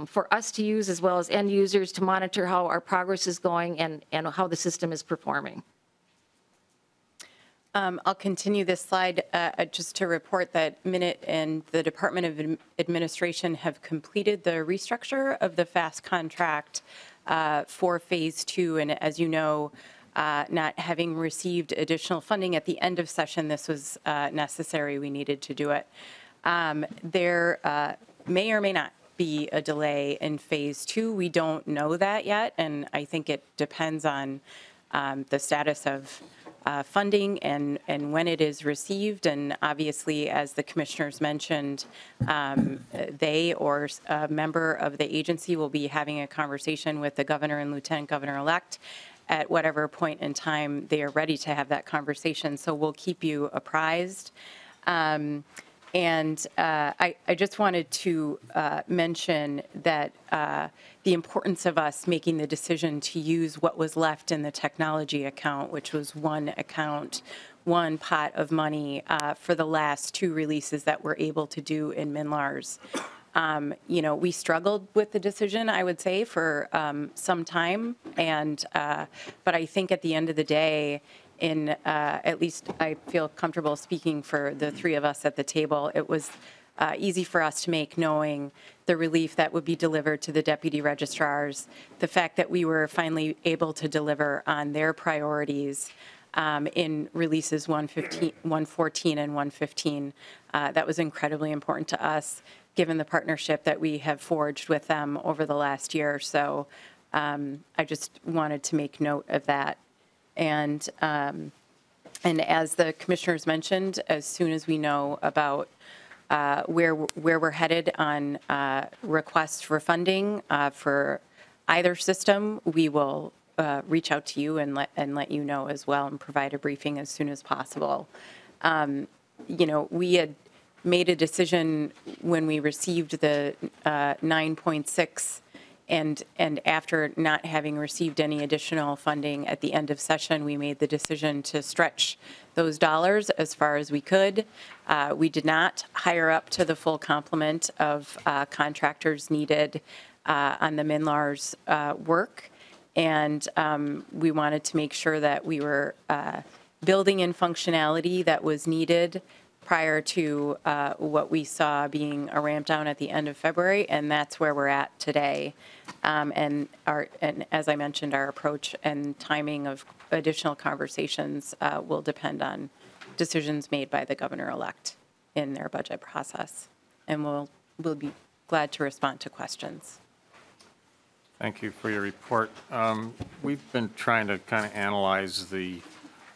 for us to use as well as end users to monitor how our progress is going and how the system is performing. I'll continue this slide just to report that MN.IT and the Department of Administration have completed the restructure of the FAST contract for phase 2. And as you know, not having received additional funding at the end of session, this was necessary. We needed to do it. There may or may not be a delay in phase 2. We don't know that yet, and I think it depends on the status of funding and when it is received. And obviously, as the commissioners mentioned, they or a member of the agency will be having a conversation with the governor and lieutenant governor-elect at whatever point in time they are ready to have that conversation. So we'll keep you apprised. I just wanted to mention that the importance of us making the decision to use what was left in the technology account, which was one account, one pot of money for the last 2 releases that we're able to do in MNLARS. You know, we struggled with the decision, I would say, for some time, but I think at the end of the day, at least I feel comfortable speaking for the 3 of us at the table, it was easy for us to make, knowing the relief that would be delivered to the deputy registrars, the fact that we were finally able to deliver on their priorities in releases 114 and 115. That was incredibly important to us, given the partnership that we have forged with them over the last year or so. I just wanted to make note of that. And as the commissioners mentioned, as soon as we know about where we're headed on requests for funding for either system, we will reach out to you and let you know as well, and provide a briefing as soon as possible. We had made a decision when we received the 9.6, and after not having received any additional funding at the end of session, we made the decision to stretch those dollars as far as we could. We did not hire up to the full complement of contractors needed on the MNLARS work, and we wanted to make sure that we were building in functionality that was needed prior to what we saw being a ramp down at the end of February, and that's where we're at today. And as I mentioned, our approach and timing of additional conversations will depend on decisions made by the governor-elect in their budget process. And we'll be glad to respond to questions. Thank you for your report. We've been trying to kind of analyze the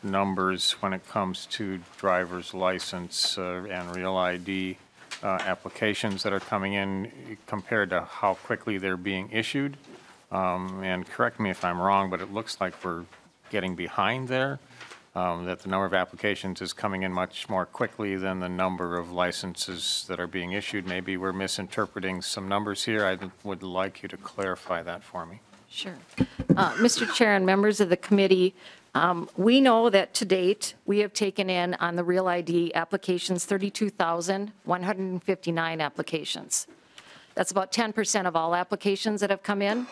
numbers when it comes to driver's license and real ID applications that are coming in compared to how quickly they're being issued. And correct me if I'm wrong, but it looks like we're getting behind there, that the number of applications is coming in much more quickly than the number of licenses that are being issued. Maybe we're misinterpreting some numbers here. I would like you to clarify that for me. Sure. Mr. Chair and members of the committee, we know that to date, we have taken in on the Real ID applications 32,159 applications. That's about 10% of all applications that have come in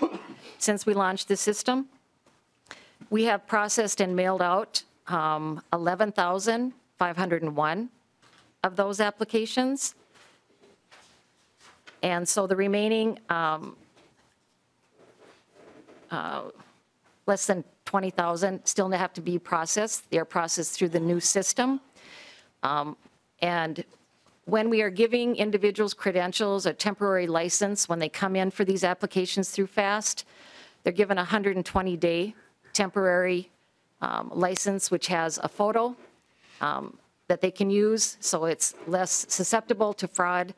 since we launched the system. We have processed and mailed out 11,501 of those applications. And so the remaining less than 20,000 still have to be processed. They are processed through the new system. And when we are giving individuals credentials, a temporary license, when they come in for these applications through FAST, they're given a 120-day temporary license, which has a photo that they can use, so it's less susceptible to fraud.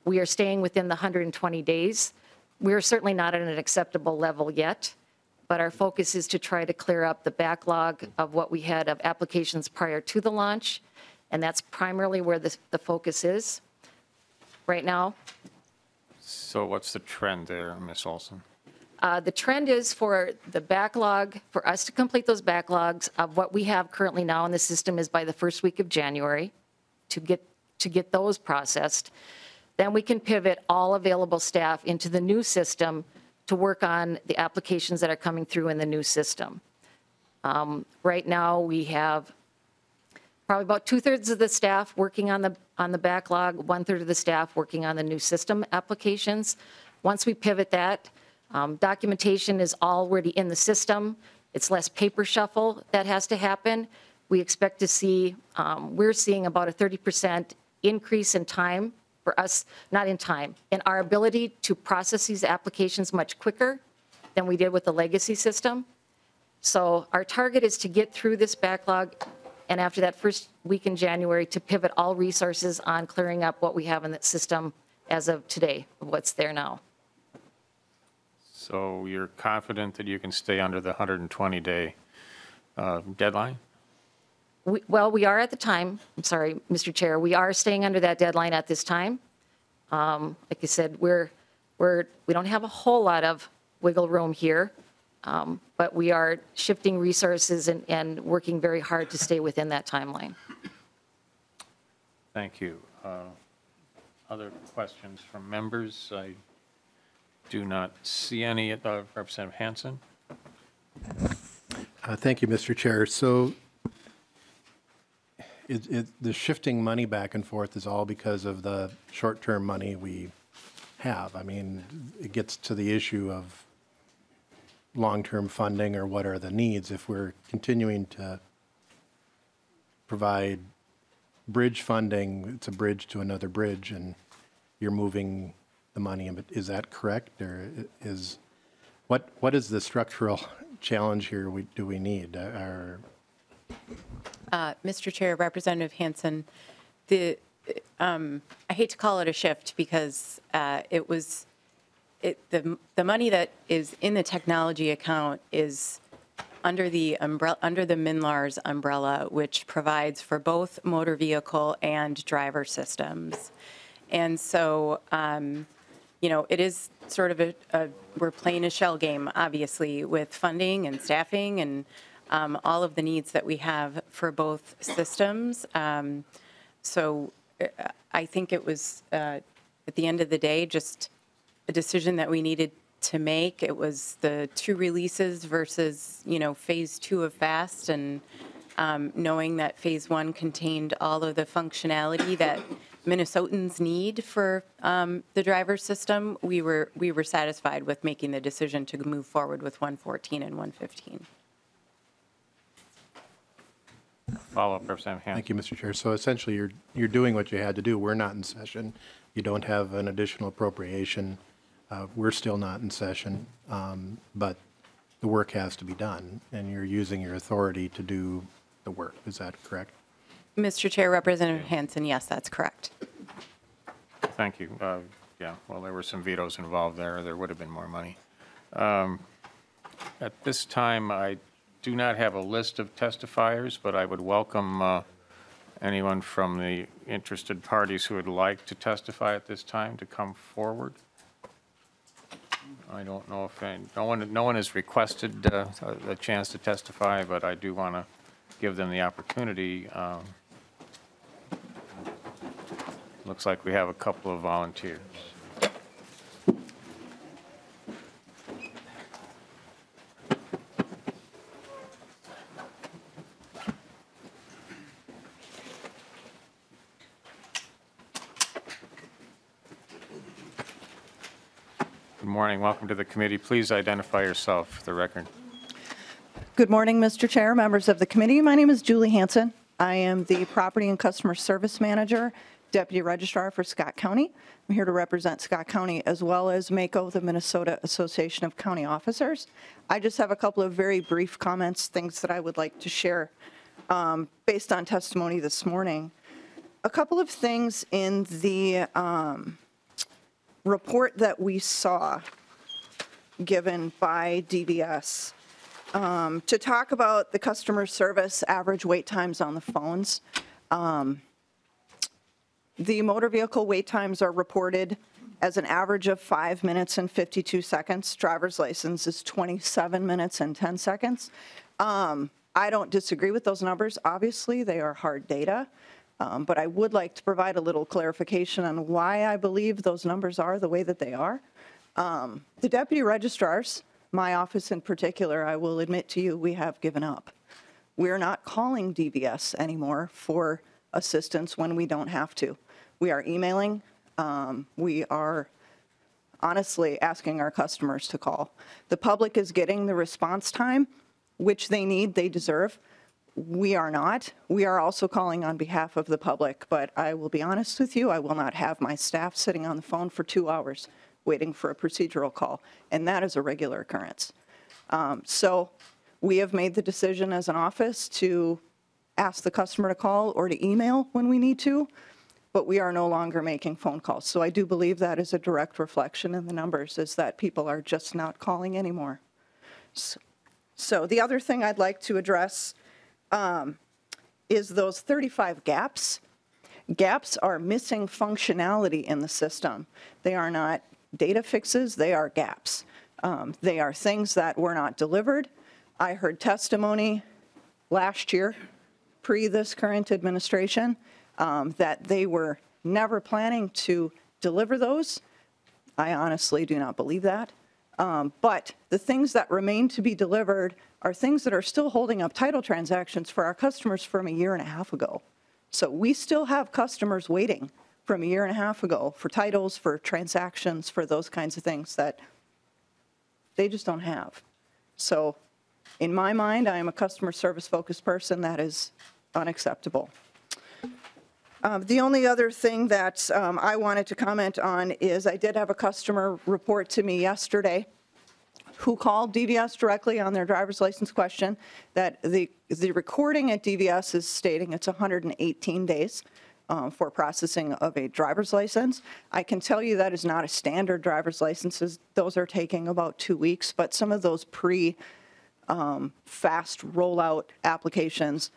We are staying within the 120 days. We are certainly not at an acceptable level yet, but our focus is to try to clear up the backlog of what we had of applications prior to the launch, and that's primarily where the focus is right now. So what's the trend there, Ms. Olson? The trend is for the backlog, for us to complete those backlogs of what we have currently now in the system is by the first week of January to get those processed. Then we can pivot all available staff into the new system to work on the applications that are coming through in the new system. Right now, we have probably about 2/3 of the staff working on the backlog, 1/3 of the staff working on the new system applications. Once we pivot that, documentation is already in the system. It's less paper shuffle that has to happen. We expect to see, we're seeing about a 30% increase in time for us, not in time, in our ability to process these applications much quicker than we did with the legacy system. So our target is to get through this backlog, and after that first week in January, to pivot all resources on clearing up what we have in the system as of today, what's there now. So you're confident that you can stay under the 120-day deadline? We are at the time. I'm sorry, Mr. Chair. We are staying under that deadline at this time. Like I said, we don't have a whole lot of wiggle room here, but we are shifting resources and working very hard to stay within that timeline. Thank you. Other questions from members? I do not see any. Representative Hansen? Thank you, Mr. Chair. So the shifting money back and forth is all because of the short-term money we have. I mean, it gets to the issue of long-term funding or what are the needs. If we're continuing to provide bridge funding, it's a bridge to another bridge, and you're moving the money. Is that correct, or What is the structural challenge here do we need? Mr. Chair, Representative Hansen, I hate to call it a shift because the money that is in the technology account is under the MNLARS umbrella, which provides for both motor vehicle and driver systems. And so, it is sort of we're playing a shell game, obviously, with funding and staffing and all of the needs that we have for both systems. So I think it was, at the end of the day, just a decision that we needed to make. It was the 2 releases versus, phase 2 of FAST, and knowing that phase 1 contained all of the functionality that Minnesotans need for the driver system, we were satisfied with making the decision to move forward with 114 and 115. Follow-up, Representative Hansen. Thank you, Mr. Chair. So essentially, you're doing what you had to do. We're not in session. You don't have an additional appropriation. We're still not in session, but the work has to be done, and you're using your authority to do the work. Is that correct? Mr. Chair, Representative Hansen, yes, that's correct. Thank you. Yeah, well, there were some vetoes involved there. There would have been more money. At this time, I do not have a list of testifiers, but I would welcome anyone from the interested parties who would like to testify at this time to come forward. I don't know if no one has requested a chance to testify, but I do want to give them the opportunity. Looks like we have a couple of volunteers. Good morning. Welcome to the committee. Please identify yourself for the record. Good morning, Mr. Chair, members of the committee. My name is Julie Hansen. I am the Property and Customer Service Manager, Deputy Registrar for Scott County. I'm here to represent Scott County as well as MACO, the Minnesota Association of County Officers. I just have a couple of very brief comments, things that I would like to share based on testimony this morning. A couple of things in the report that we saw given by DBS to talk about the customer service average wait times on the phones. The motor vehicle wait times are reported as an average of 5 minutes and 52 seconds. Driver's license is 27 minutes and 10 seconds. I don't disagree with those numbers. Obviously, they are hard data. But I would like to provide a little clarification on why I believe those numbers are the way that they are. The deputy registrars, my office in particular, I will admit to you, we have given up. We're not calling DBS anymore for assistance when we don't have to. We are emailing. We are honestly asking our customers to call. The public is getting the response time, which they need, they deserve. We are not. We are also calling on behalf of the public, but I will be honest with you, I will not have my staff sitting on the phone for 2 hours waiting for a procedural call, and that is a regular occurrence. So we have made the decision as an office to ask the customer to call or to email when we need to, but we are no longer making phone calls. So I do believe that is a direct reflection in the numbers, is that people are just not calling anymore. So the other thing I'd like to address is those 35 gaps. Gaps are missing functionality in the system. They are not data fixes, they are gaps. They are things that were not delivered. I heard testimony last year, pre this current administration, that they were never planning to deliver those. I honestly do not believe that. But the things that remain to be delivered are things that are still holding up title transactions for our customers from 1.5 years ago. So we still have customers waiting from 1.5 years ago for titles, for transactions, for those kinds of things that they just don't have. So in my mind, I am a customer service focused person. That is unacceptable. The only other thing that I wanted to comment on is I did have a customer report to me yesterday who called DVS directly on their driver's license question that the recording at DVS is stating it's 118 days for processing of a driver's license. I can tell you that is not a standard driver's licenses. Those are taking about 2 weeks, but some of those fast rollout applications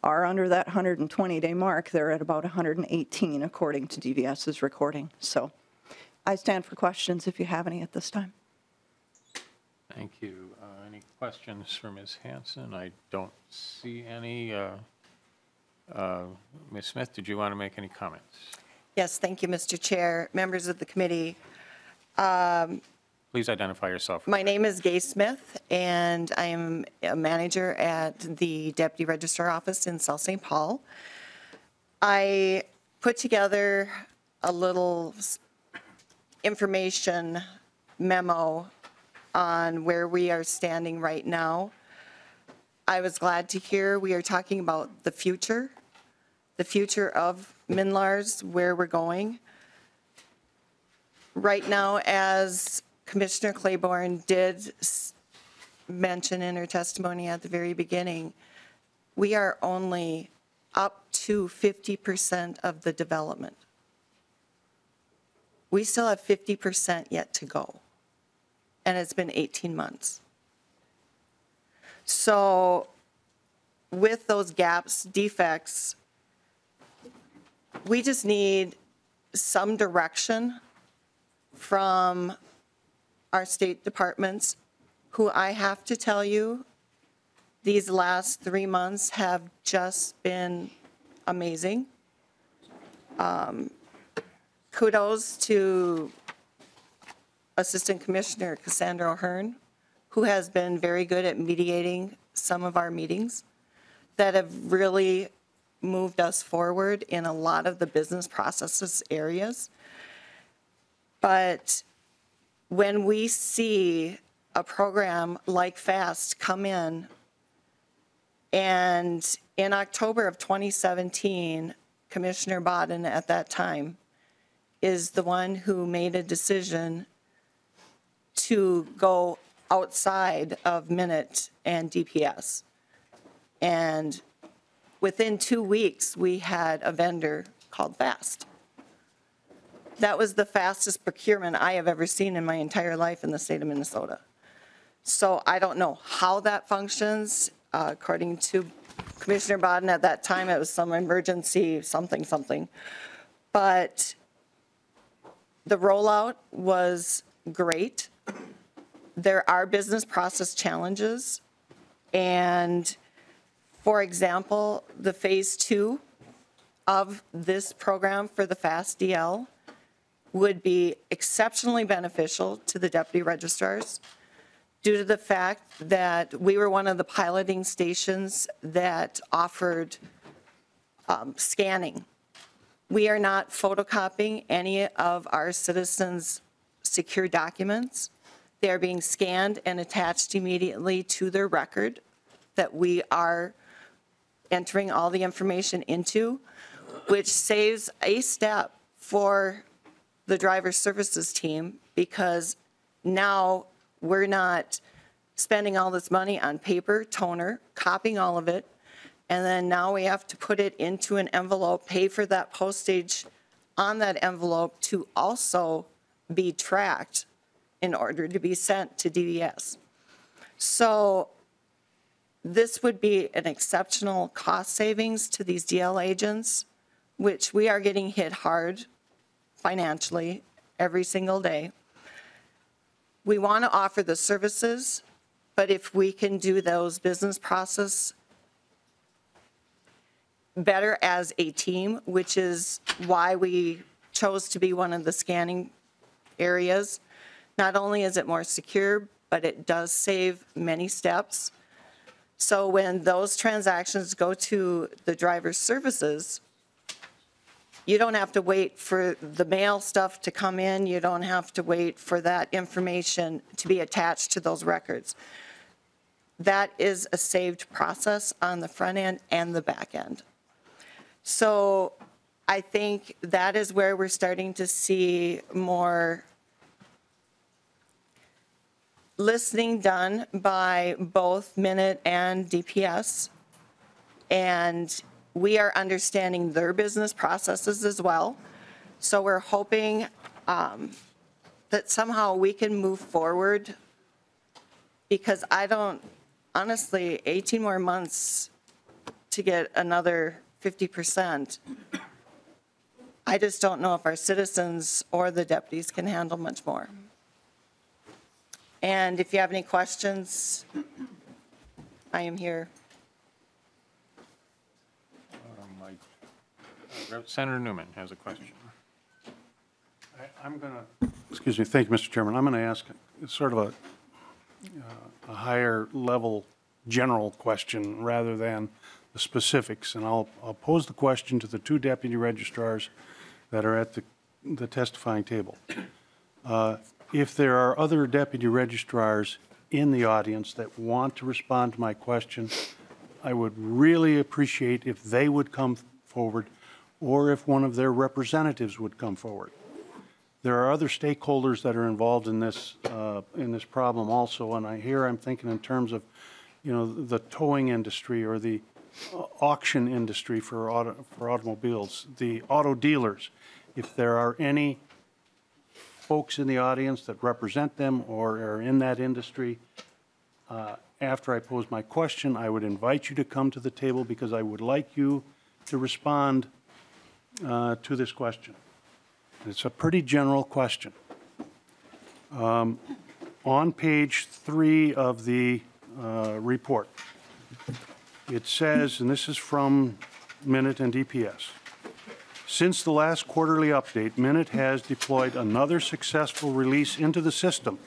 are under that 120-day mark. They're at about 118 according to DVS's recording. So I stand for questions if you have any at this time. Thank you. Any questions for Ms. Hanson? I don't see any. Ms. Smith, did you want to make any comments? Yes, thank you, Mr. Chair, members of the committee. Please identify yourself. My name is Gay Smith, and I am a manager at the Deputy Registrar Office in South St. Paul. I put together a little information memo on where we are standing right now. I was glad to hear we are talking about the future of MNLARS, where we're going. Right now, as Commissioner Claiborne did mention in her testimony at the very beginning, we are only up to 50% of the development. We still have 50% yet to go, and it's been 18 months. So with those gaps, defects, we just need some direction from our state departments, who I have to tell you, these last 3 months have just been amazing. Kudos to Assistant Commissioner Cassandra O'Hearn, who has been very good at mediating some of our meetings that have really moved us forward in a lot of the business processes areas. But when we see a program like FAST come in, and in October of 2017, Commissioner Bodden at that time is the one who made a decision to go outside of MN.IT and DPS. And within 2 weeks, we had a vendor called FAST. That was the fastest procurement I have ever seen in my entire life in the state of Minnesota. So I don't know how that functions. According to Commissioner Bodden at that time, it was some emergency something. But the rollout was great. There are business process challenges. And for example, the phase 2 of this program for the FAST DL would be exceptionally beneficial to the deputy registrars due to the fact that we were one of the piloting stations that offered scanning. We are not photocopying any of our citizens' secure documents. They are being scanned and attached immediately to their record that we are entering all the information into, which saves a step for the driver services team, because now we're not spending all this money on paper, toner, copying all of it, and then now we have to put it into an envelope, pay for that postage on that envelope to also be tracked in order to be sent to DVS. So this would be an exceptional cost savings to these DL agents, which we are getting hit hard financially every single day. We want to offer the services, but if we can do those business process better as a team, which is why we chose to be one of the scanning areas, not only is it more secure, but it does save many steps. So when those transactions go to the driver services, you don't have to wait for the mail stuff to come in. You don't have to wait for that information to be attached to those records. That is a saved process on the front end and the back end. So I think that is where we're starting to see more listening done by both MN.IT and DPS, and we are understanding their business processes as well. So we're hoping that somehow we can move forward, because I don't, honestly, 18 more months to get another 50%. I just don't know if our citizens or the deputies can handle much more. And if you have any questions, I am here. Senator Newman has a question. I'm going to, excuse me, thank you, Mr. Chairman. I'm going to ask sort of a higher level general question rather than the specifics. And I'll pose the question to the two deputy registrars that are at the testifying table. If there are other deputy registrars in the audience that want to respond to my question, I would really appreciate if they would come forward, or if one of their representatives would come forward. There are other stakeholders that are involved in this problem also, and I'm thinking in terms of, you know, the towing industry or the auction industry for automobiles, the auto dealers. If there are any folks in the audience that represent them or are in that industry, after I pose my question, I would invite you to come to the table, because I would like you to respond to this question. It's a pretty general question. On page 3 of the report, it says, and this is from MN.IT and DPS, since the last quarterly update, MN.IT has deployed another successful release into the system.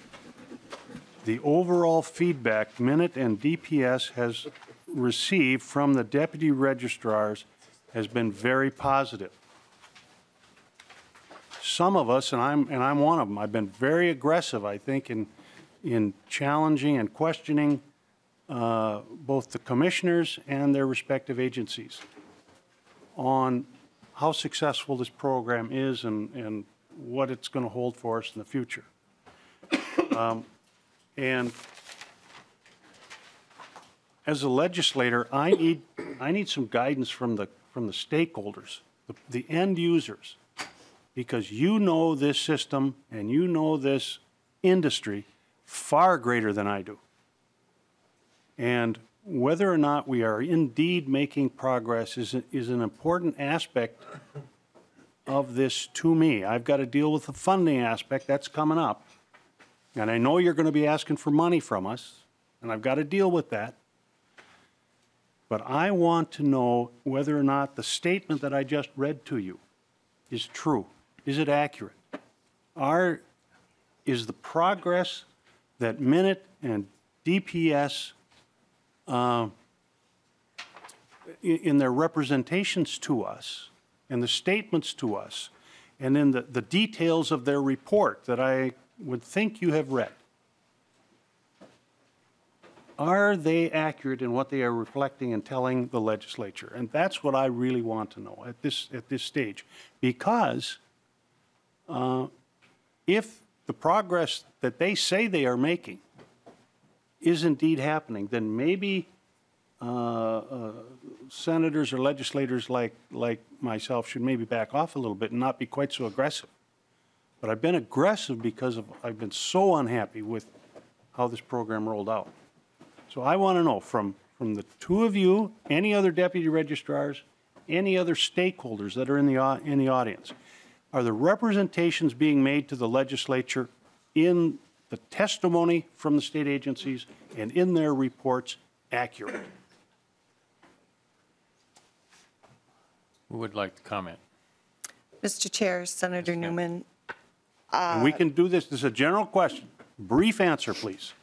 The overall feedback MN.IT and DPS has received from the deputy registrars has been very positive. Some of us, and I'm one of them, I've been very aggressive, I think, in challenging and questioning both the commissioners and their respective agencies on how successful this program is and what it's going to hold for us in the future. And as a legislator, I need some guidance from the stakeholders, the end users, because you know this system and you know this industry far greater than I do. And whether or not we are indeed making progress is an important aspect of this to me. I've got to deal with the funding aspect that's coming up. And I know you're going to be asking for money from us, and I've got to deal with that. But I want to know whether or not the statement that I just read to you is true. Is it accurate? Is the progress that MN.IT and DPS in their representations to us and the statements to us and in the details of their report that I would think you have read, are they accurate in what they are reflecting and telling the legislature? And that's what I really want to know at this stage, because if the progress that they say they are making is indeed happening, then maybe senators or legislators like myself should maybe back off a little bit and not be quite so aggressive. But I've been aggressive because I've been so unhappy with how this program rolled out. So I want to know from the two of you, any other deputy registrars, any other stakeholders that are in the audience, are the representations being made to the legislature in the testimony from the state agencies and in their reports accurate? Who would like to comment? Mr. Chair, Senator Newman. And we can do this. This is a general question. Brief answer, please.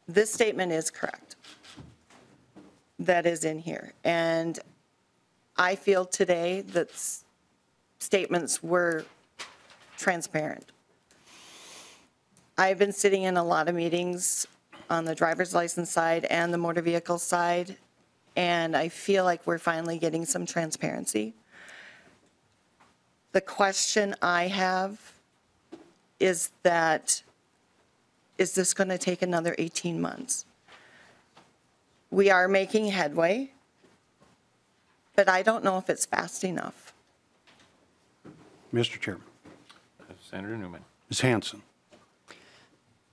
This statement is correct. That is in here. And I feel today that statements were transparent. I've been sitting in a lot of meetings on the driver's license side and the motor vehicle side, and I feel like we're finally getting some transparency. The question I have is that is this going to take another 18 months? We are making headway, but I don't know if it's fast enough. Mr. Chairman. Senator Newman. Ms. Hanson.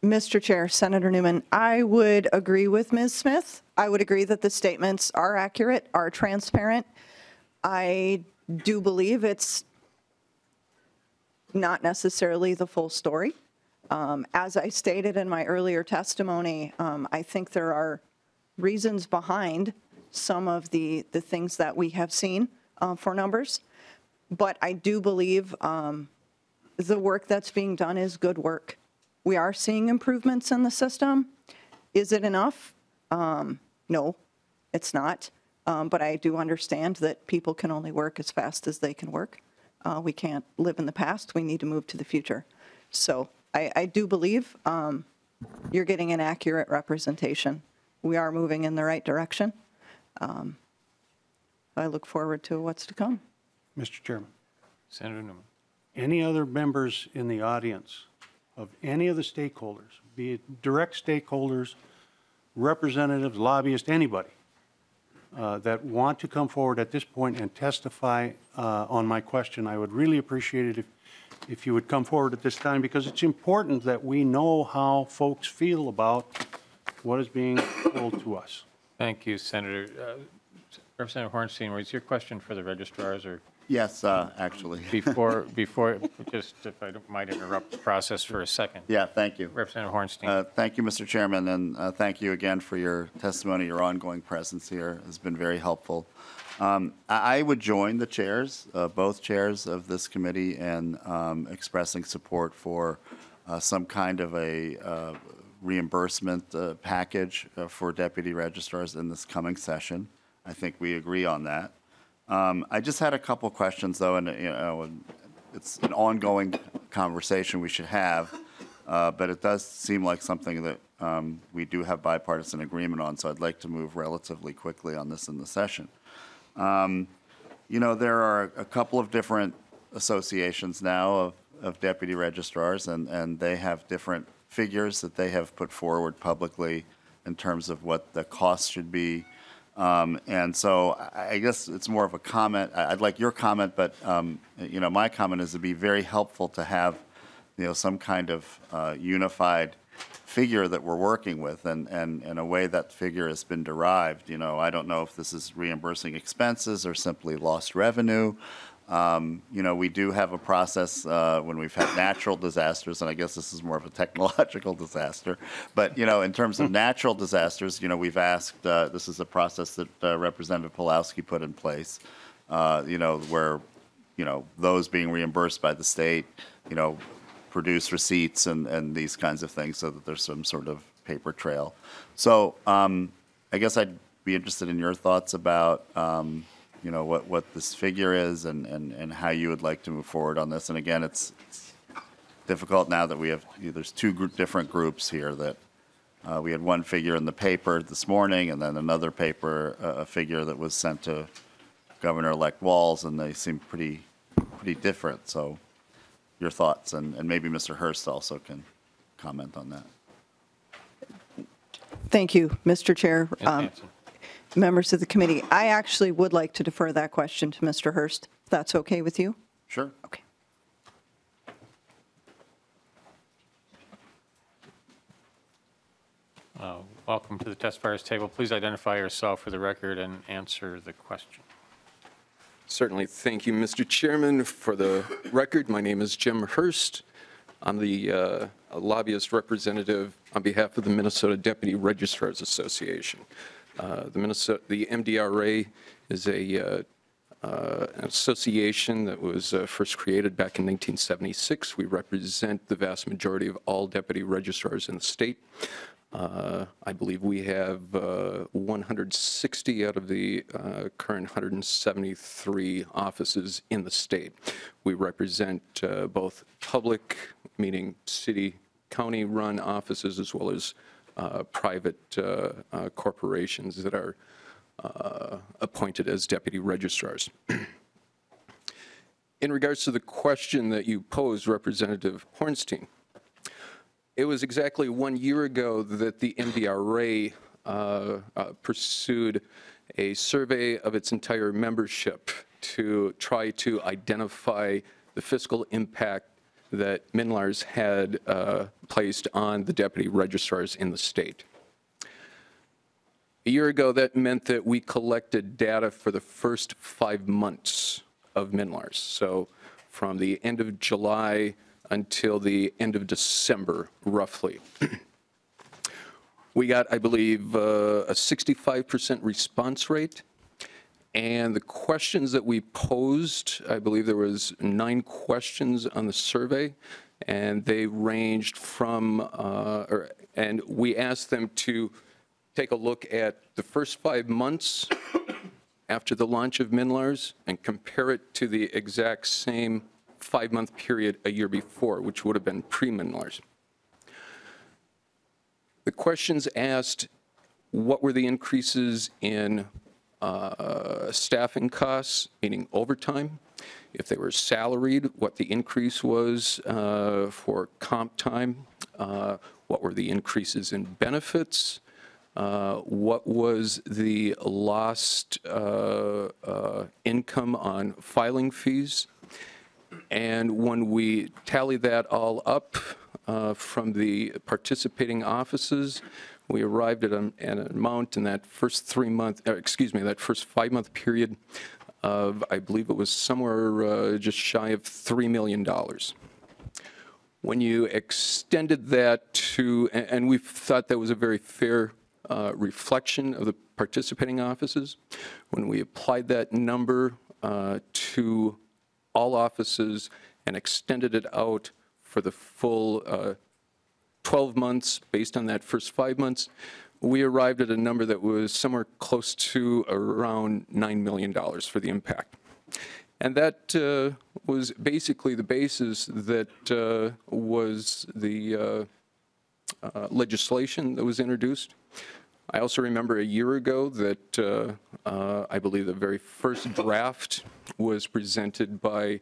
Mr. Chair, Senator Newman, I would agree with Ms. Smith. I would agree that the statements are accurate, are transparent. I do believe it's not necessarily the full story. As I stated in my earlier testimony, I think there are reasons behind some of the things that we have seen for numbers. But I do believe the work that's being done is good work. We are seeing improvements in the system. Is it enough? No, it's not. But I do understand that people can only work as fast as they can work. We can't live in the past. We need to move to the future. So I do believe you're getting an accurate representation. We are moving in the right direction. I look forward to what's to come. Mr. Chairman. Senator Newman. Any other members in the audience of any of the stakeholders, be it direct stakeholders, representatives, lobbyists, anybody, that want to come forward at this point and testify on my question, I would really appreciate it if you would come forward at this time, because it's important that we know how folks feel about what is being told to us. Thank you, Senator. Representative Hornstein, was your question for the registrars or? Yes, actually. Before, just if I might interrupt the process for a second. Yeah, thank you. Representative Hornstein. Thank you, Mr. Chairman, and thank you again for your testimony. Your ongoing presence here has been very helpful. I would join the chairs, both chairs of this committee, in expressing support for some kind of a reimbursement package for deputy registrars in this coming session. I think we agree on that. I just had a couple questions, though, and it's an ongoing conversation we should have, but it does seem like something that we do have bipartisan agreement on, so I'd like to move relatively quickly on this in the session. There are a couple of different associations now of deputy registrars, and they have different figures that they have put forward publicly in terms of what the cost should be. And so I guess it's more of a comment. I'd like your comment, but, my comment is it'd be very helpful to have, some kind of unified figure that we're working with, and in a way that figure has been derived. I don't know if this is reimbursing expenses or simply lost revenue. We do have a process when we've had natural disasters, and I guess this is more of a technological disaster. But, in terms of natural disasters, we've asked, this is a process that Representative Pulowski put in place, where, those being reimbursed by the state, produce receipts and these kinds of things so that there's some sort of paper trail. So I guess I'd be interested in your thoughts about what this figure is and how you would like to move forward on this. And again, it's difficult now that we have, there's two different groups here that we had one figure in the paper this morning and then another paper, a figure that was sent to Governor-elect Walz, and they seem pretty different. So your thoughts, and maybe Mr. Hurst also can comment on that. Thank you, Mr. Chair. Members of the committee, I actually would like to defer that question to Mr. Hurst, if that's okay with you. Sure. Okay. Welcome to the testifiers table. Please identify yourself for the record and answer the question. Certainly. Thank you, Mr. Chairman. For the record, my name is Jim Hurst. I'm the lobbyist representative on behalf of the Minnesota Deputy Registrars Association. The MDRA is an association that was first created back in 1976. We represent the vast majority of all deputy registrars in the state. I believe we have 160 out of the current 173 offices in the state. We represent both public, meaning city, county-run offices, as well as private corporations that are appointed as deputy registrars. In regards to the question that you posed, Representative Hornstein, It was exactly 1 year ago that the MDRA pursued a survey of its entire membership to try to identify the fiscal impact that MNLARS had placed on the deputy registrars in the state. A year ago, that meant that we collected data for the first 5 months of MNLARS. So from the end of July until the end of December, roughly. We got, I believe, a 65% response rate. And the questions that we posed, I believe there was 9 questions on the survey, and they ranged from, and we asked them to take a look at the first 5 months after the launch of MNLARS and compare it to the exact same 5-month period a year before, which would have been pre-MNLARS. The questions asked what were the increases in staffing costs, meaning overtime, if they were salaried, what the increase was for comp time, what were the increases in benefits, what was the lost income on filing fees. And when we tally that all up from the participating offices, we arrived at an amount in that first 5-month period of, I believe it was somewhere just shy of $3 million. When you extended that to, and we thought that was a very fair reflection of the participating offices, when we applied that number to all offices and extended it out for the full 12 months based on that first 5 months, we arrived at a number that was somewhere close to around $9 million for the impact. And that was basically the basis that was the legislation that was introduced. I also remember a year ago that I believe the very first draft was presented by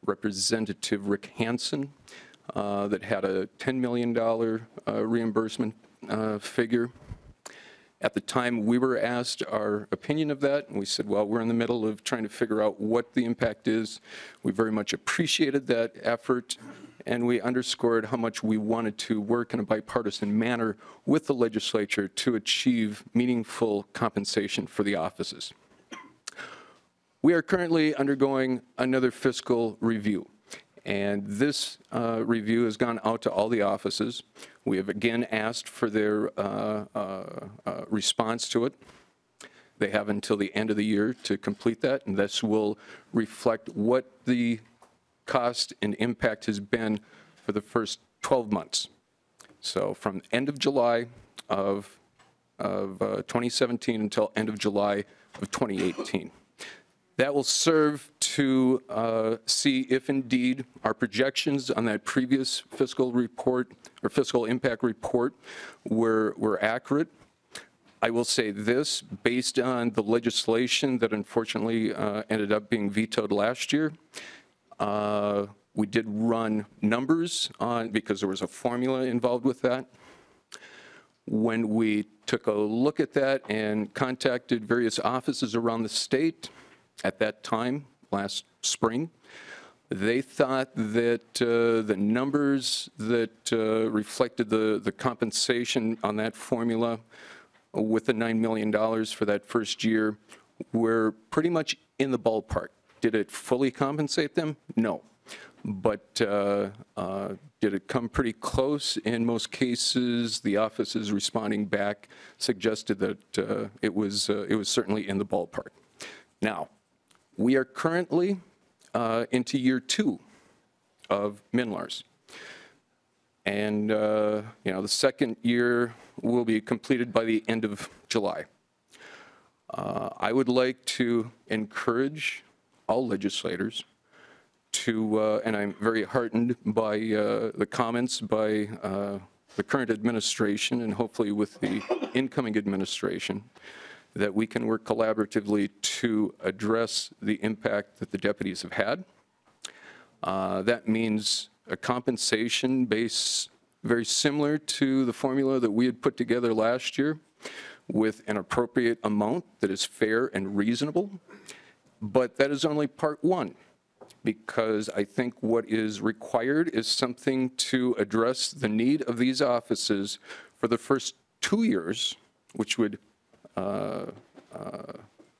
Representative Rick Hansen that had a $10 million reimbursement figure. At the time, we were asked our opinion of that, and we said, well, we're in the middle of trying to figure out what the impact is. We very much appreciated that effort, and we underscored how much we wanted to work in a bipartisan manner with the legislature to achieve meaningful compensation for the offices. We are currently undergoing another fiscal review. And this review has gone out to all the offices. We have again asked for their response to it. They have until the end of the year to complete that, and this will reflect what the cost and impact has been for the first 12 months. So from end of July of 2017 until end of July of 2018. That will serve to see if indeed our projections on that previous fiscal report or fiscal impact report were accurate. I will say this, based on the legislation that unfortunately ended up being vetoed last year, we did run numbers on, because there was a formula involved with that. When we took a look at that and contacted various offices around the state, at that time, last spring, they thought that the numbers that reflected the compensation on that formula with the $9 million for that first year were pretty much in the ballpark. Did it fully compensate them? No. But did it come pretty close? In most cases, the offices responding back suggested that it was certainly in the ballpark. Now, we are currently into year 2 of MNLARS. And, the second year will be completed by the end of July. I would like to encourage all legislators to, and I'm very heartened by the comments by the current administration and hopefully with the incoming administration, that we can work collaboratively to address the impact that the deputies have had. That means a compensation base very similar to the formula that we had put together last year with an appropriate amount that is fair and reasonable. But that is only part one, because I think what is required is something to address the need of these offices for the first 2 years, which would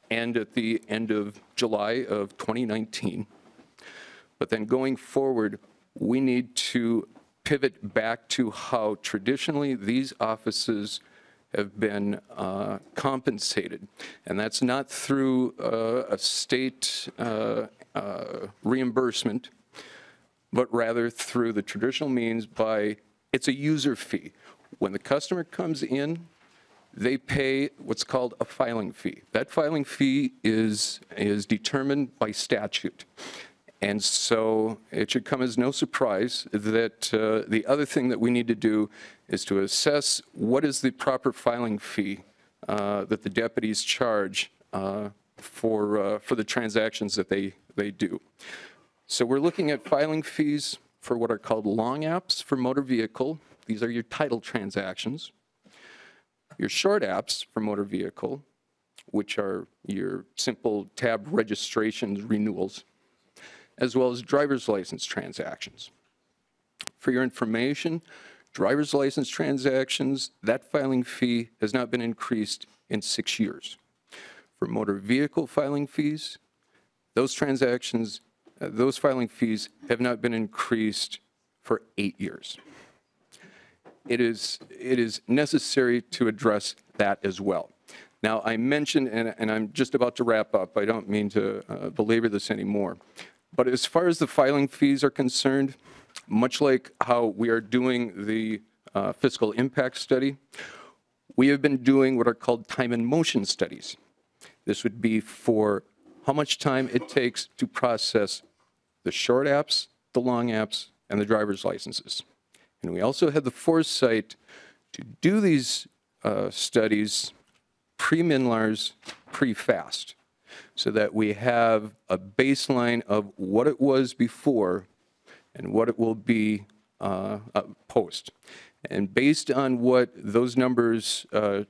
end at the end of July of 2019. But then going forward, we need to pivot back to how traditionally these offices have been compensated. And that's not through a state reimbursement, but rather through the traditional means by, it's a user fee. When the customer comes in, they pay what's called a filing fee. That filing fee is determined by statute. And so it should come as no surprise that the other thing that we need to do is to assess what is the proper filing fee that the deputies charge for the transactions that they do. So we're looking at filing fees for what are called long apps for motor vehicle. These are your title transactions. Your short apps for motor vehicle, which are your simple tab registrations renewals, as well as driver's license transactions. For your information, driver's license transactions, that filing fee has not been increased in 6 years. For motor vehicle filing fees, those transactions, those filing fees have not been increased for 8 years. It is necessary to address that as well. Now, I mentioned, and I'm just about to wrap up, I don't mean to belabor this anymore, but as far as the filing fees are concerned, much like how we are doing the fiscal impact study, we have been doing what are called time and motion studies. This would be for how much time it takes to process the short apps, the long apps, and the driver's licenses. And we also had the foresight to do these studies pre-MNLARS, pre-FAST, so that we have a baseline of what it was before and what it will be post. And based on what those numbers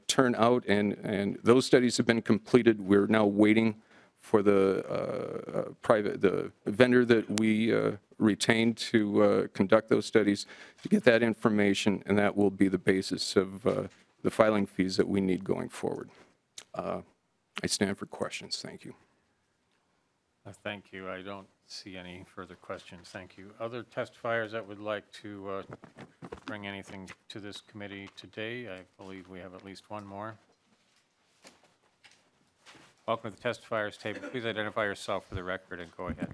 turn out, and those studies have been completed, we're now waiting for the vendor that we retained to conduct those studies to get that information, and that will be the basis of the filing fees that we need going forward. I stand for questions. Thank you. Thank you. I don't see any further questions. Thank you. Other testifiers that would like to bring anything to this committee today? I believe we have at least one more. Welcome to the testifiers table. Please identify yourself for the record and go ahead.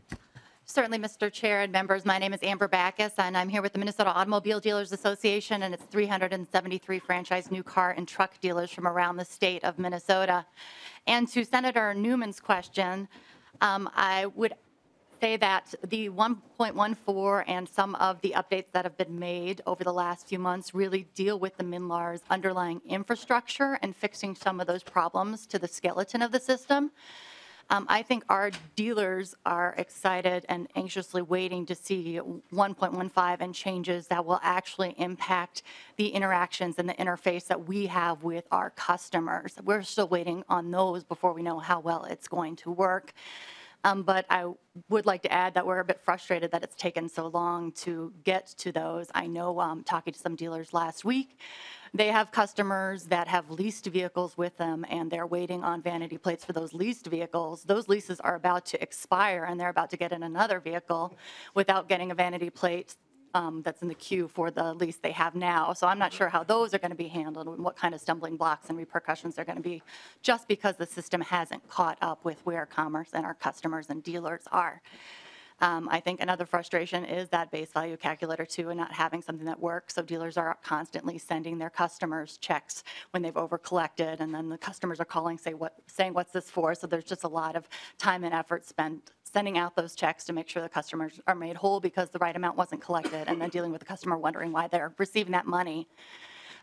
Certainly, Mr. Chair and members. My name is Amber Backus, and I'm here with the Minnesota Automobile Dealers Association and its 373 franchise new car and truck dealers from around the state of Minnesota. And to Senator Newman's question, I would say that the 1.14 and some of the updates that have been made over the last few months really deal with the MNLARS underlying infrastructure and fixing some of those problems to the skeleton of the system. I think our dealers are excited and anxiously waiting to see 1.15 and changes that will actually impact the interactions and the interface that we have with our customers. We're still waiting on those before we know how well it's going to work. But I would like to add that we're a bit frustrated that it's taken so long to get to those. I know talking to some dealers last week, they have customers that have leased vehicles with them, and they're waiting on vanity plates for those leased vehicles. Those leases are about to expire, and they're about to get in another vehicle without getting a vanity plate that's in the queue for the lease they have now. So I'm not sure how those are going to be handled and what kind of stumbling blocks and repercussions they're going to be, just because the system hasn't caught up with where commerce and our customers and dealers are. I think another frustration is that base value calculator too, and not having something that works. So dealers are constantly sending their customers checks when they've over collected, and then the customers are calling saying what's this for. So there's just a lot of time and effort spent sending out those checks to make sure the customers are made whole because the right amount wasn't collected, and then dealing with the customer wondering why they're receiving that money.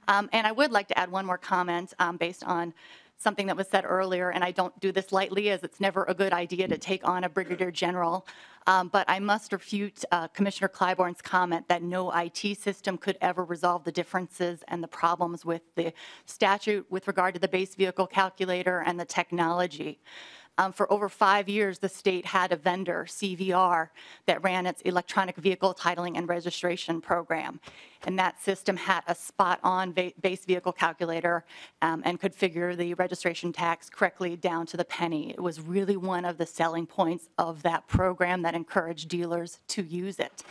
And I would like to add one more comment based on something that was said earlier, and I don't do this lightly as it's never a good idea to take on a brigadier general, but I must refute Commissioner Clybourne's comment that no IT system could ever resolve the differences and the problems with the statute with regard to the base vehicle calculator and the technology. For over 5 years, the state had a vendor, CVR, that ran its electronic vehicle titling and registration program. And that system had a spot-on base vehicle calculator and could figure the registration tax correctly down to the penny. It was really one of the selling points of that program that encouraged dealers to use it.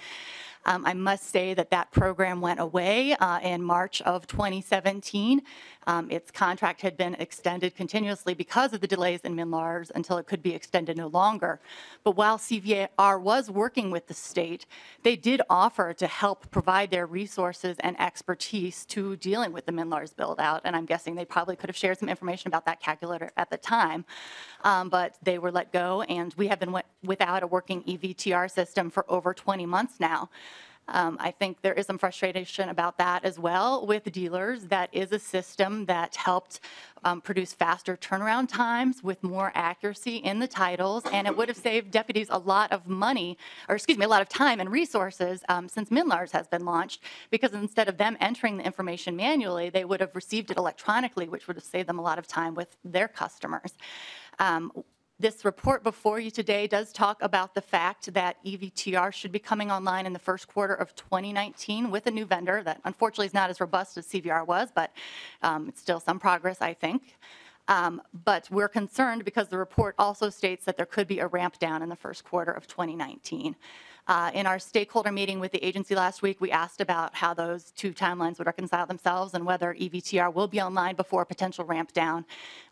I must say that that program went away in March of 2017. Its contract had been extended continuously because of the delays in MNLARS until it could be extended no longer. But while CVR was working with the state, they did offer to help provide their resources and expertise to dealing with the MNLARS build-out, and I'm guessing they probably could have shared some information about that calculator at the time. But they were let go, and we have been without a working EVTR system for over 20 months now. I think there is some frustration about that as well with dealers. That is a system that helped produce faster turnaround times with more accuracy in the titles, and it would have saved deputies a lot of money, or excuse me, a lot of time and resources since MNLARS has been launched, because instead of them entering the information manually, they would have received it electronically, which would have saved them a lot of time with their customers. This report before you today does talk about the fact that EVTR should be coming online in the first quarter of 2019 with a new vendor that unfortunately is not as robust as CVR was, but it's still some progress, I think. But we're concerned because the report also states that there could be a ramp down in the first quarter of 2019. In our stakeholder meeting with the agency last week, we asked about how those two timelines would reconcile themselves and whether EVTR will be online before a potential ramp down.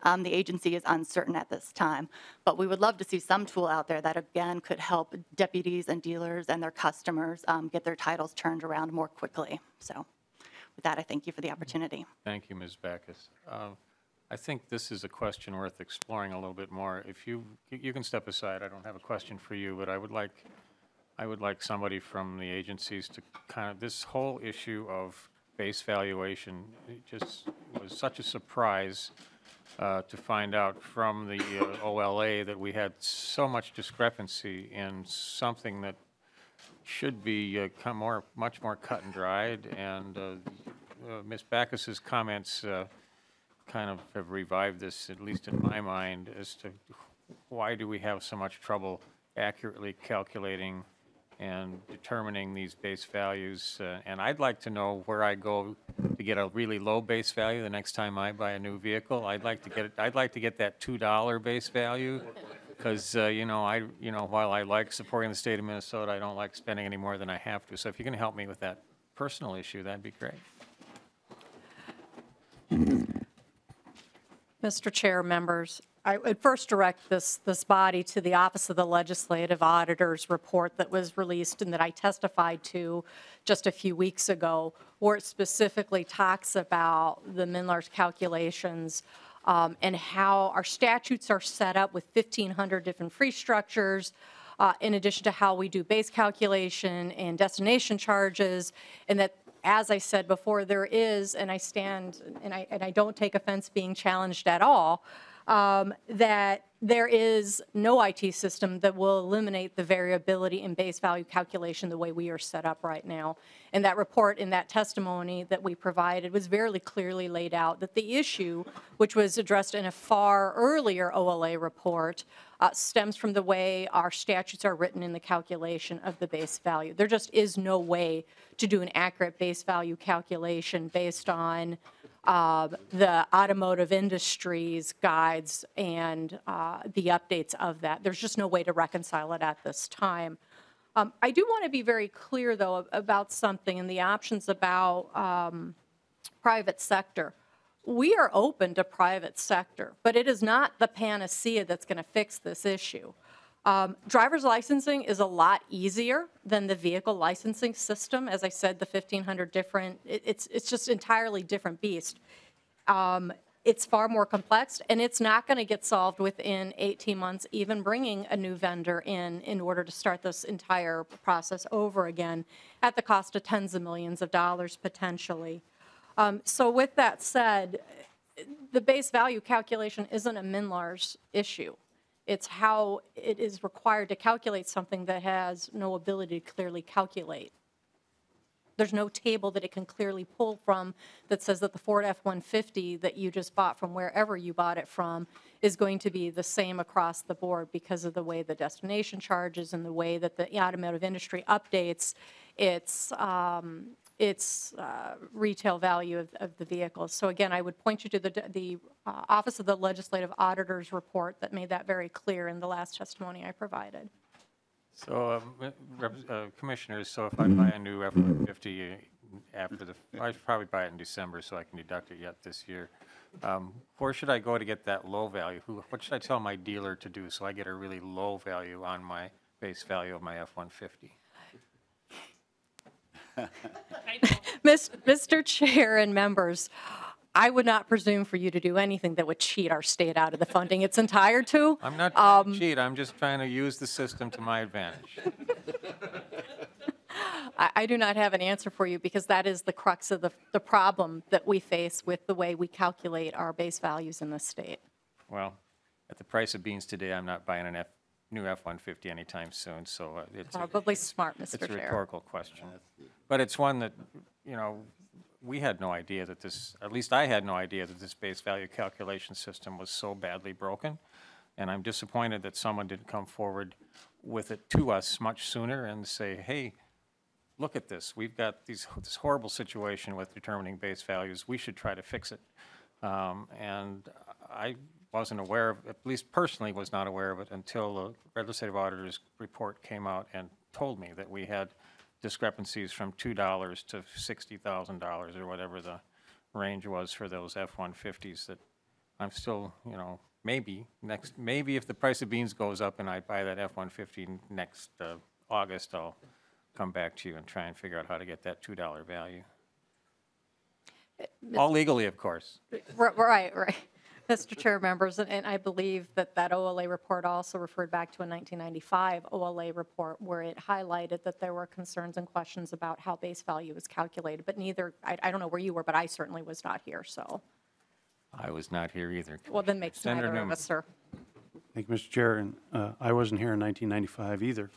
The agency is uncertain at this time, but we would love to see some tool out there that again could help deputies and dealers and their customers get their titles turned around more quickly. So with that, I thank you for the opportunity. Thank you, Ms. Backus. I think this is a question worth exploring a little bit more. If you can step aside, I don't have a question for you, but I would like somebody from the agencies to kind of, this whole issue of base valuation, it just was such a surprise to find out from the OLA that we had so much discrepancy in something that should be much more cut and dried. And Ms. Backus's comments kind of have revived this, at least in my mind, as to why do we have so much trouble accurately calculating and determining these base values. And I'd like to know where I go to get a really low base value the next time I buy a new vehicle. I'd like to get that $2 base value, because while I like supporting the state of Minnesota, I don't like spending any more than I have to. So if you can help me with that personal issue, that'd be great. Mr. Chair, members, I would first direct this body to the Office of the Legislative Auditor's report that was released and that I testified to just a few weeks ago, where it specifically talks about the MNLARS calculations and how our statutes are set up with 1,500 different fee structures, in addition to how we do base calculation and destination charges, and that, as I said before, there is, and I stand, and I don't take offense being challenged at all, that there is no IT system that will eliminate the variability in base value calculation the way we are set up right now. And that report, in that testimony that we provided, was very clearly laid out that the issue, which was addressed in a far earlier OLA report, stems from the way our statutes are written in the calculation of the base value. There just is no way to do an accurate base value calculation based on the automotive industry's guides and the updates of that. There's just no way to reconcile it at this time. I do want to be very clear, though, about something and the options about private sector. We are open to private sector, but it is not the panacea that's going to fix this issue. Driver's licensing is a lot easier than the vehicle licensing system. As I said, the 1,500 different, it's just entirely different beast. It's far more complex, and it's not going to get solved within 18 months, even bringing a new vendor in order to start this entire process over again at the cost of tens of millions of dollars potentially. So with that said, the base value calculation isn't a MNLARS issue. It's how it is required to calculate something that has no ability to clearly calculate. There's no table that it can clearly pull from that says that the Ford F-150 that you just bought from wherever you bought it from is going to be the same across the board because of the way the destination charges and the way that the automotive industry updates its retail value of the vehicles. So again, I would point you to the Office of the Legislative Auditor's report that made that very clear in the last testimony I provided. So, Commissioners, so if I buy a new F-150 I should probably buy it in December so I can deduct it yet this year. Where should I go to get that low value? What should I tell my dealer to do so I get a really low value on my base value of my F-150? Mr. Chair and members, I would not presume for you to do anything that would cheat our state out of the funding it's entitled to. I'm not trying to cheat. I'm just trying to use the system to my advantage. I do not have an answer for you because that is the crux of the problem that we face with the way we calculate our base values in the state. Well, at the price of beans today, I'm not buying a new F-150 anytime soon, so it's Probably smart, Mr. It's a Chair. rhetorical question. But it's one that, we had no idea that at least I had no idea that this base value calculation system was so badly broken. And I'm disappointed that someone didn't come forward with it to us much sooner and say, hey, look at this. We've got this horrible situation with determining base values. We should try to fix it. And I wasn't aware of, at least personally was not aware of it until the legislative auditor's report came out and told me that we had discrepancies from $2 to $60,000 or whatever the range was for those F-150s that I'm still, maybe if the price of beans goes up and I buy that F-150 next August, I'll come back to you and try and figure out how to get that $2 value. All legally, of course. Right. Mr. Chair, members, and I believe that OLA report also referred back to a 1995 OLA report where it highlighted that there were concerns and questions about how base value was calculated, but I don't know where you were, but I certainly was not here, so. I was not here either. Well, then makes Senator neither of Newman. us, sir. Thank you, Mr. Chair, and I wasn't here in 1995 either,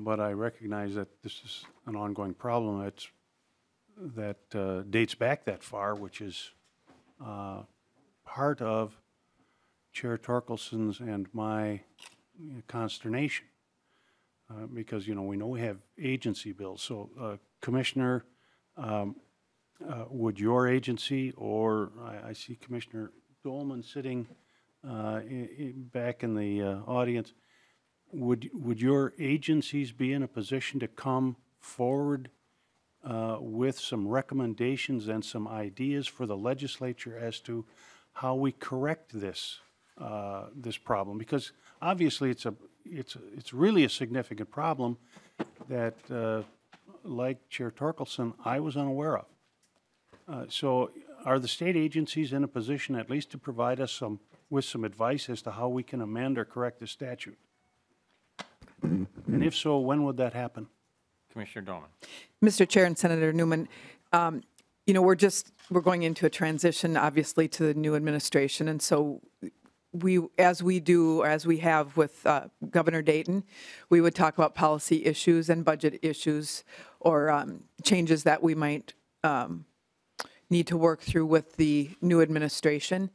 but I recognize that this is an ongoing problem that dates back that far, which is part of Chair Torkelson's and my consternation, because, we know we have agency bills. So, Commissioner, would your agency, or I see Commissioner Dolman sitting back in the audience, would your agencies be in a position to come forward with some recommendations and some ideas for the legislature as to how we correct this problem? Because obviously it's really a significant problem that, like Chair Torkelson, I was unaware of. So are the state agencies in a position at least to provide us with some advice as to how we can amend or correct the statute? And if so, when would that happen? Commissioner Dolman. Mr. Chair and Senator Newman, we're going into a transition, obviously, to the new administration, and so as we have with Governor Dayton, we would talk about policy issues and budget issues or changes that we might need to work through with the new administration.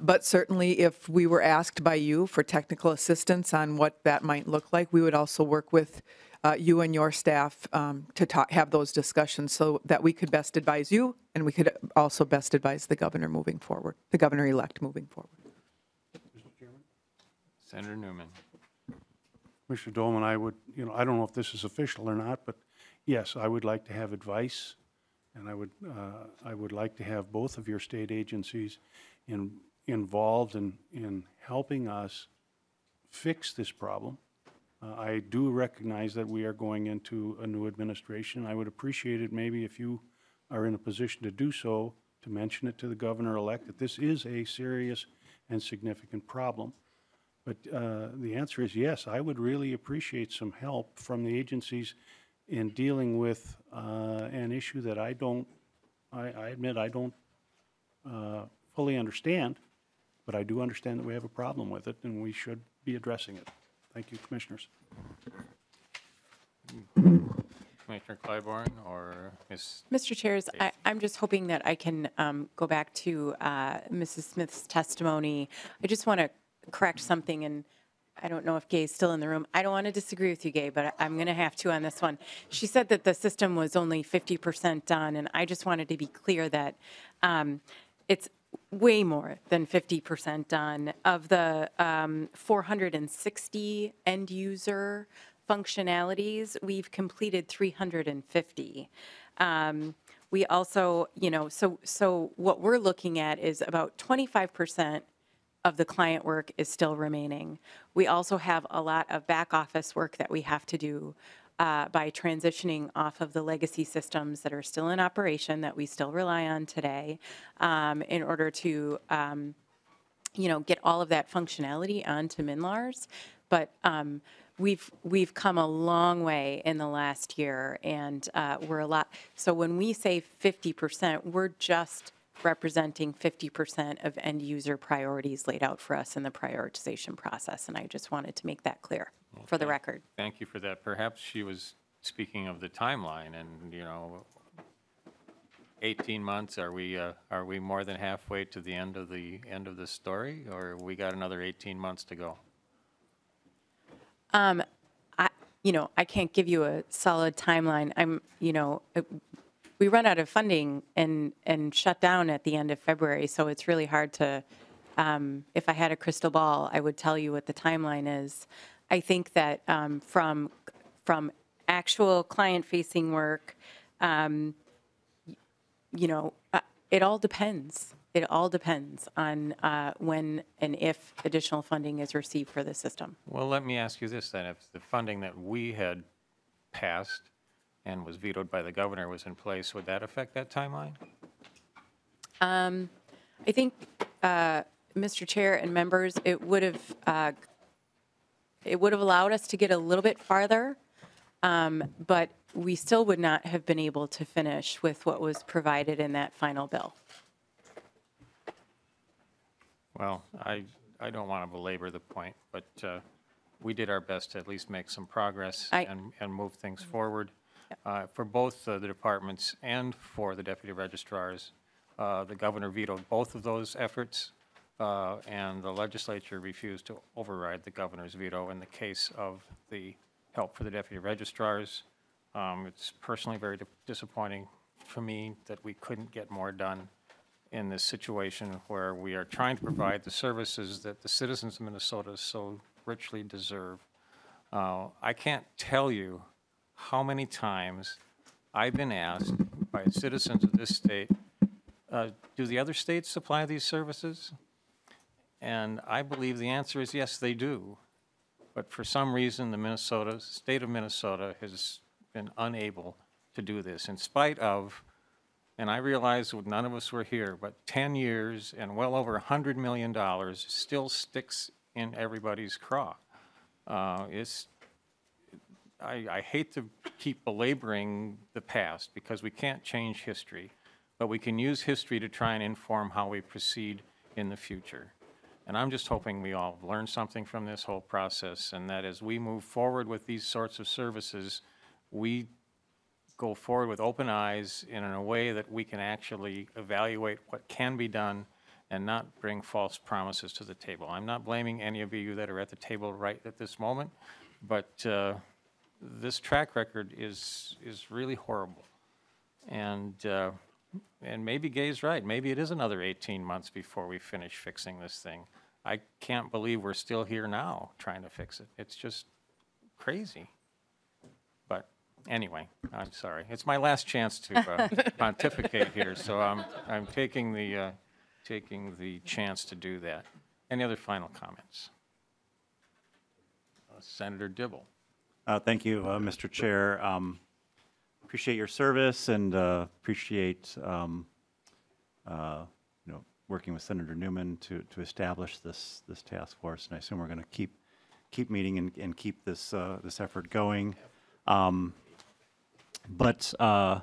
But certainly, if we were asked by you for technical assistance on what that might look like, we would also work with you and your staff to have those discussions so that we could best advise you and we could also best advise the governor moving forward, the governor-elect moving forward. Mr. Chairman? Senator Newman. Mr. Dolman, I don't know if this is official or not, but yes, I would like to have advice, and I would like to have both of your state agencies involved in helping us fix this problem. I do recognize that we are going into a new administration. I would appreciate it maybe if you are in a position to do so, to mention it to the governor-elect that this is a serious and significant problem. But the answer is yes, I would really appreciate some help from the agencies in dealing with an issue that I admit I don't fully understand, but I do understand that we have a problem with it, and we should be addressing it. Thank you, Commissioners. Commissioner Claiborne or Ms. Mr. Chairs, I'm just hoping that I can go back to Mrs. Smith's testimony. I just want to correct something, and I don't know if Gay's still in the room. I don't want to disagree with you, Gay, but I'm going to have to on this one. She said that the system was only 50% done, and I just wanted to be clear that it's way more than 50% done. Of the 460 end user functionalities, we've completed 350. We also, so what we're looking at is about 25% of the client work is still remaining. We also have a lot of back office work that we have to do by transitioning off of the legacy systems that are still in operation that we still rely on today in order to, get all of that functionality onto MNLARS. But we've come a long way in the last year, and we're a lot. So when we say 50%, we're just representing 50% of end user priorities laid out for us in the prioritization process. And I just wanted to make that clear for the record. Thank you for that. Perhaps she was speaking of the timeline, and 18 months. Are we more than halfway to the end of the story, or we got another 18 months to go? I can't give you a solid timeline. We run out of funding and shut down at the end of February, so it's really hard to, if I had a crystal ball, I would tell you what the timeline is. I think that from actual client-facing work, it all depends. It all depends on when and if additional funding is received for the system. Well, let me ask you this then. If the funding that we had passed and was vetoed by the governor was in place, would that affect that timeline? I think, Mr. Chair and members, it would have allowed us to get a little bit farther, but we still would not have been able to finish with what was provided in that final bill. Well, I don't want to belabor the point, but we did our best to at least make some progress and move things forward. For both the departments and for the deputy registrars, the governor vetoed both of those efforts, and the legislature refused to override the governor's veto in the case of the help for the deputy registrars. It's personally very disappointing for me that we couldn't get more done in this situation where we are trying to provide the services that the citizens of Minnesota so richly deserve. I can't tell you how many times I've been asked by citizens of this state, do the other states supply these services? And I believe the answer is yes, they do. But for some reason, the state of Minnesota has been unable to do this in spite of, and I realize none of us were here, but 10 years and well over $100 million still sticks in everybody's craw. I hate to keep belaboring the past because we can't change history, but we can use history to try and inform how we proceed in the future. And I'm just hoping we all learn something from this whole process, and that as we move forward with these sorts of services, we go forward with open eyes and in a way that we can actually evaluate what can be done and not bring false promises to the table. I'm not blaming any of you that are at the table right at this moment, but this track record is really horrible. And maybe Gay's right. Maybe it is another 18 months before we finish fixing this thing. I can't believe we're still here now trying to fix it. It's just crazy. But anyway, I'm sorry. It's my last chance to pontificate here, so I'm taking the chance to do that. Any other final comments? Senator Dibble. Thank you, Mr. Chair. Appreciate your service and appreciate working with Senator Newman to establish this task force, and I assume we're going to keep meeting and keep this effort going. But I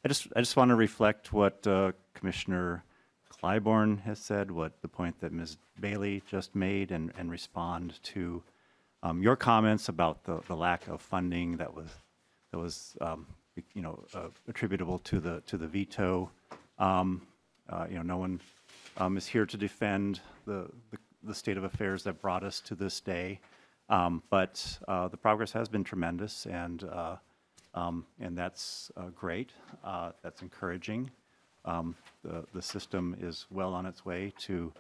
just want to reflect what Commissioner Clybourne has said, what the point that Ms. Bailey just made, and respond to your comments about the lack of funding that was attributable to the veto. No one is here to defend the state of affairs that brought us to this day, but the progress has been tremendous, and that's great. That's encouraging. The system is well on its way to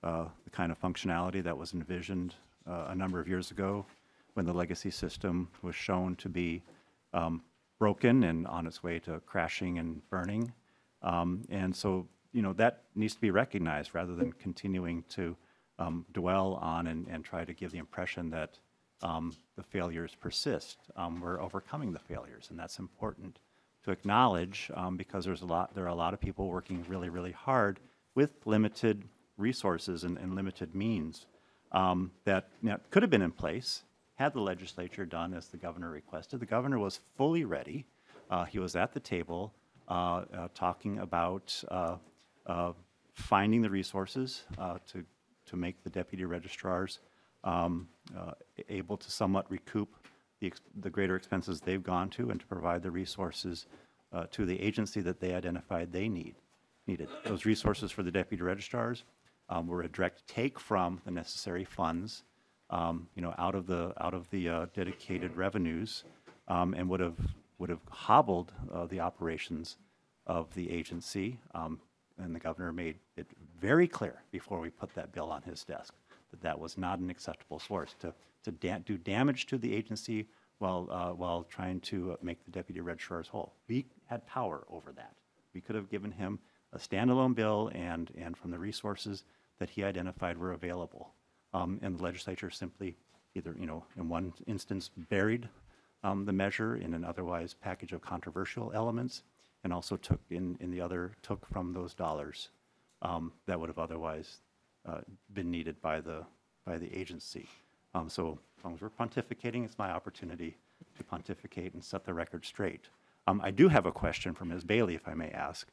the kind of functionality that was envisioned a number of years ago when the legacy system was shown to be broken and on its way to crashing and burning. And so, that needs to be recognized rather than continuing to dwell on and try to give the impression that the failures persist. We're overcoming the failures, and that's important to acknowledge because there are a lot of people working really, really hard with limited resources and limited means that could have been in place had the legislature done as the governor requested. The governor was fully ready. He was at the table talking about finding the resources to make the deputy registrars able to somewhat recoup the greater expenses they've gone to and to provide the resources to the agency that they identified they needed. Those resources for the deputy registrars were a direct take from the necessary funds, out of the dedicated revenues, and would have hobbled the operations of the agency. And the governor made it very clear before we put that bill on his desk that was not an acceptable source to do damage to the agency while trying to make the deputy registrars whole. We had power over that. We could have given him a standalone bill and from the resources that he identified were available. And the legislature simply either, in one instance buried the measure in an otherwise package of controversial elements, and also took from those dollars that would have otherwise been needed by the agency. So as long as we're pontificating, it's my opportunity to pontificate and set the record straight. I do have a question for Ms. Bailey, if I may ask.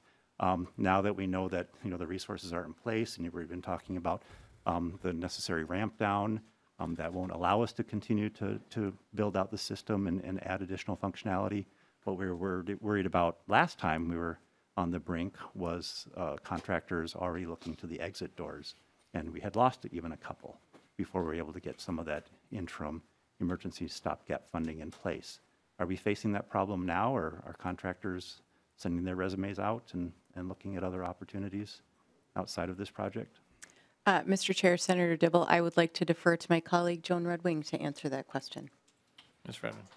Now that we know that the resources are in place, and we've been talking about the necessary ramp down that won't allow us to continue to build out the system and add additional functionality. What we were worried about last time we were on the brink was contractors already looking to the exit doors, and we had lost even a couple before we were able to get some of that interim emergency stopgap funding in place. Are we facing that problem now, or are contractors sending their resumes out and looking at other opportunities outside of this project? Mr. Chair, Senator Dibble, I would like to defer to my colleague Joan Redwing to answer that question. Ms. Redmond.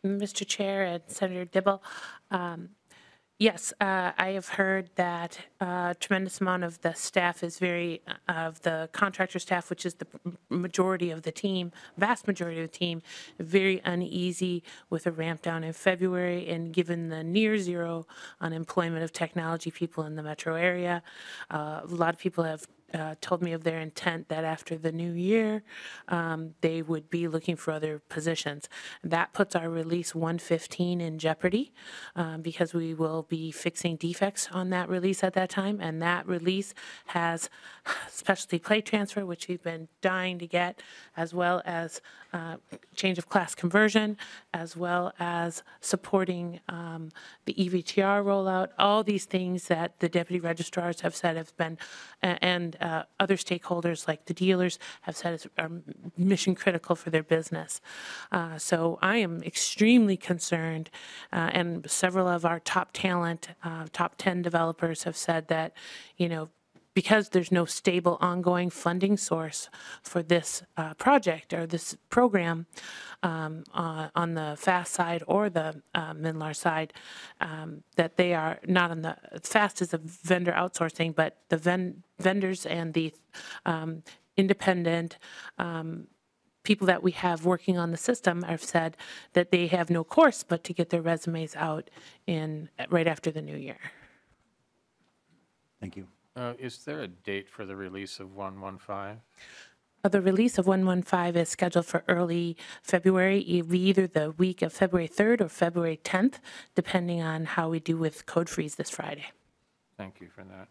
Mr. Chair and Senator Dibble, yes, I have heard that a tremendous amount of the staff of the contractor staff, which is the majority of the team, vast majority of the team, very uneasy with a ramp down in February, and given the near zero unemployment of technology people in the metro area, a lot of people have told me of their intent that after the new year, they would be looking for other positions. That puts our release 115 in jeopardy because we will be fixing defects on that release at that time, and that release has specialty plate transfer, which we've been dying to get, as well as change of class conversion, as well as supporting the EVTR rollout, all these things that the deputy registrars have said have been, and other stakeholders like the dealers have said are mission critical for their business. So I am extremely concerned, and several of our top talent, top 10 developers have said that, because there's no stable ongoing funding source for this project or this program on the FAST side or the MNLARS side, that they are not on the FAST is a vendor outsourcing, but the vendors and the independent people that we have working on the system have said that they have no course but to get their resumes out right after the new year. Thank you. Is there a date for the release of 115? The release of 115 is scheduled for early February, either the week of February 3rd or February 10th, depending on how we do with code freeze this Friday. Thank you for that.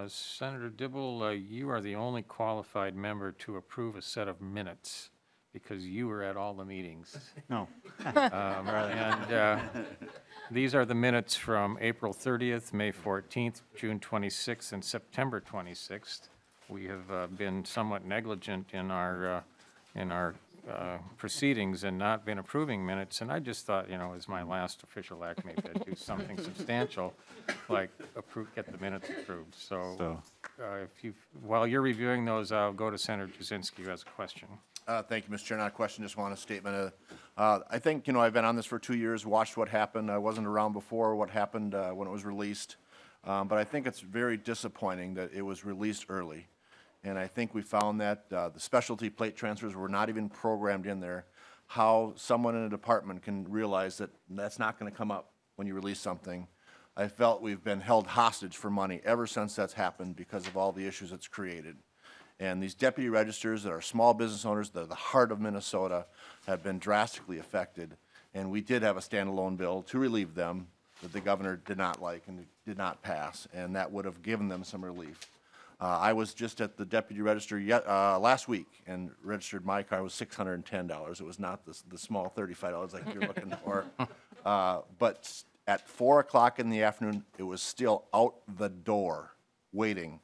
Senator Dibble, you are the only qualified member to approve a set of minutes because you were at all the meetings. No. These are the minutes from April 30th, May 14th, June 26th, and September 26th. We have been somewhat negligent in our proceedings and not been approving minutes, and I just thought, as my last official act, maybe I'd do something substantial, like get the minutes approved. So while you're reviewing those, I'll go to Senator Jasinski, who has a question. Thank you, Mr. Chair. Not a question, just want a statement. I think, I've been on this for 2 years, watched what happened. I wasn't around before what happened when it was released. But I think it's very disappointing that it was released early. And I think we found that the specialty plate transfers were not even programmed in there. How someone in a department can realize that that's not going to come up when you release something. I felt we've been held hostage for money ever since that's happened because of all the issues it's created. And these deputy registers that are small business owners, that are the heart of Minnesota, have been drastically affected. And we did have a standalone bill to relieve them that the governor did not like and did not pass, and that would have given them some relief. I was just at the deputy register last week and registered my car. It was $610. It was not the small $35 like you're looking for. But at 4 o'clock in the afternoon, it was still out the door waiting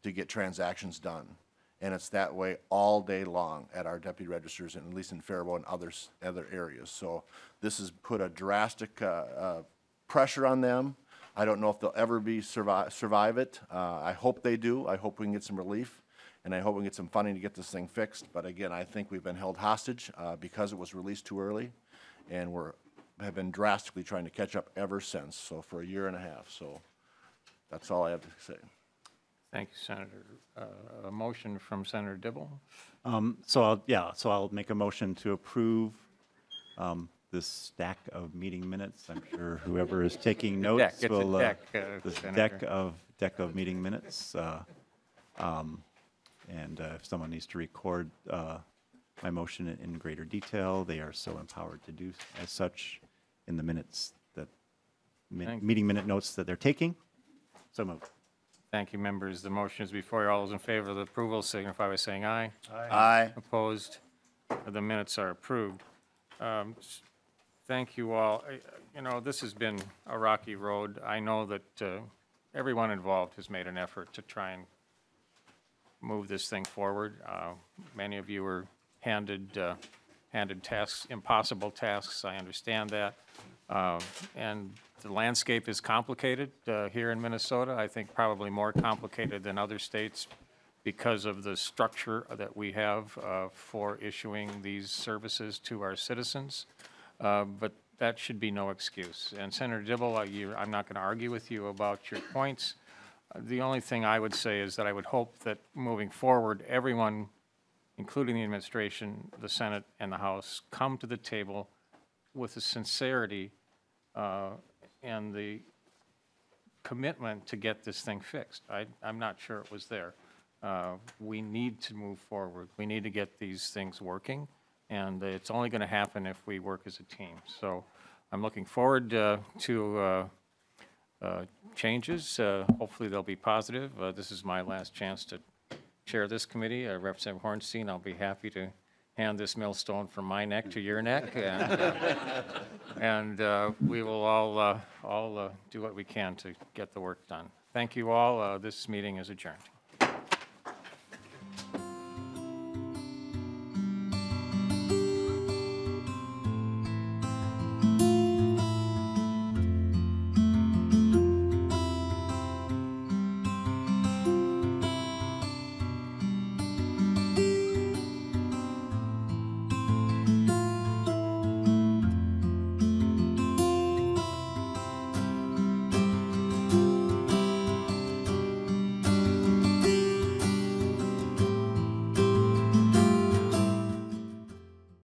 to get transactions done. And it's that way all day long at our deputy registers, and at least in Faribault and other areas. So this has put a drastic pressure on them. I don't know if they'll ever survive it. I hope they do. I hope we can get some relief, and I hope we can get some funding to get this thing fixed. But again, I think we've been held hostage because it was released too early, and have been drastically trying to catch up ever since. So for a year and a half. So that's all I have to say. Thank you, Senator. A motion from Senator Dibble. So I'll make a motion to approve this stack of meeting minutes. I'm sure whoever is taking notes will this deck of meeting minutes. And if someone needs to record my motion in greater detail, they are so empowered to do as such in the minutes that meeting minute notes that they're taking. So moved. Thank you, members. The motion is before you. All those in favor of the approval signify by saying aye. Aye. Opposed? The minutes are approved. Thank you all. This has been a rocky road. I know that everyone involved has made an effort to try and move this thing forward. Many of you were handed tasks, impossible tasks. I understand that. And the landscape is complicated here in Minnesota. I think probably more complicated than other states because of the structure that we have for issuing these services to our citizens. But that should be no excuse. And Senator Dibble, I'm not going to argue with you about your points. The only thing I would say is that I would hope that moving forward, everyone, including the administration, the Senate, and the House, come to the table with the sincerity and the commitment to get this thing fixed. I'm not sure it was there. We need to move forward. We need to get these things working. And it's only going to happen if we work as a team. So I'm looking forward to changes. Hopefully they'll be positive. This is my last chance to chair this committee. Representative Hornstein, I'll be happy to hand this millstone from my neck to your neck. And we will all do what we can to get the work done. Thank you all. This meeting is adjourned.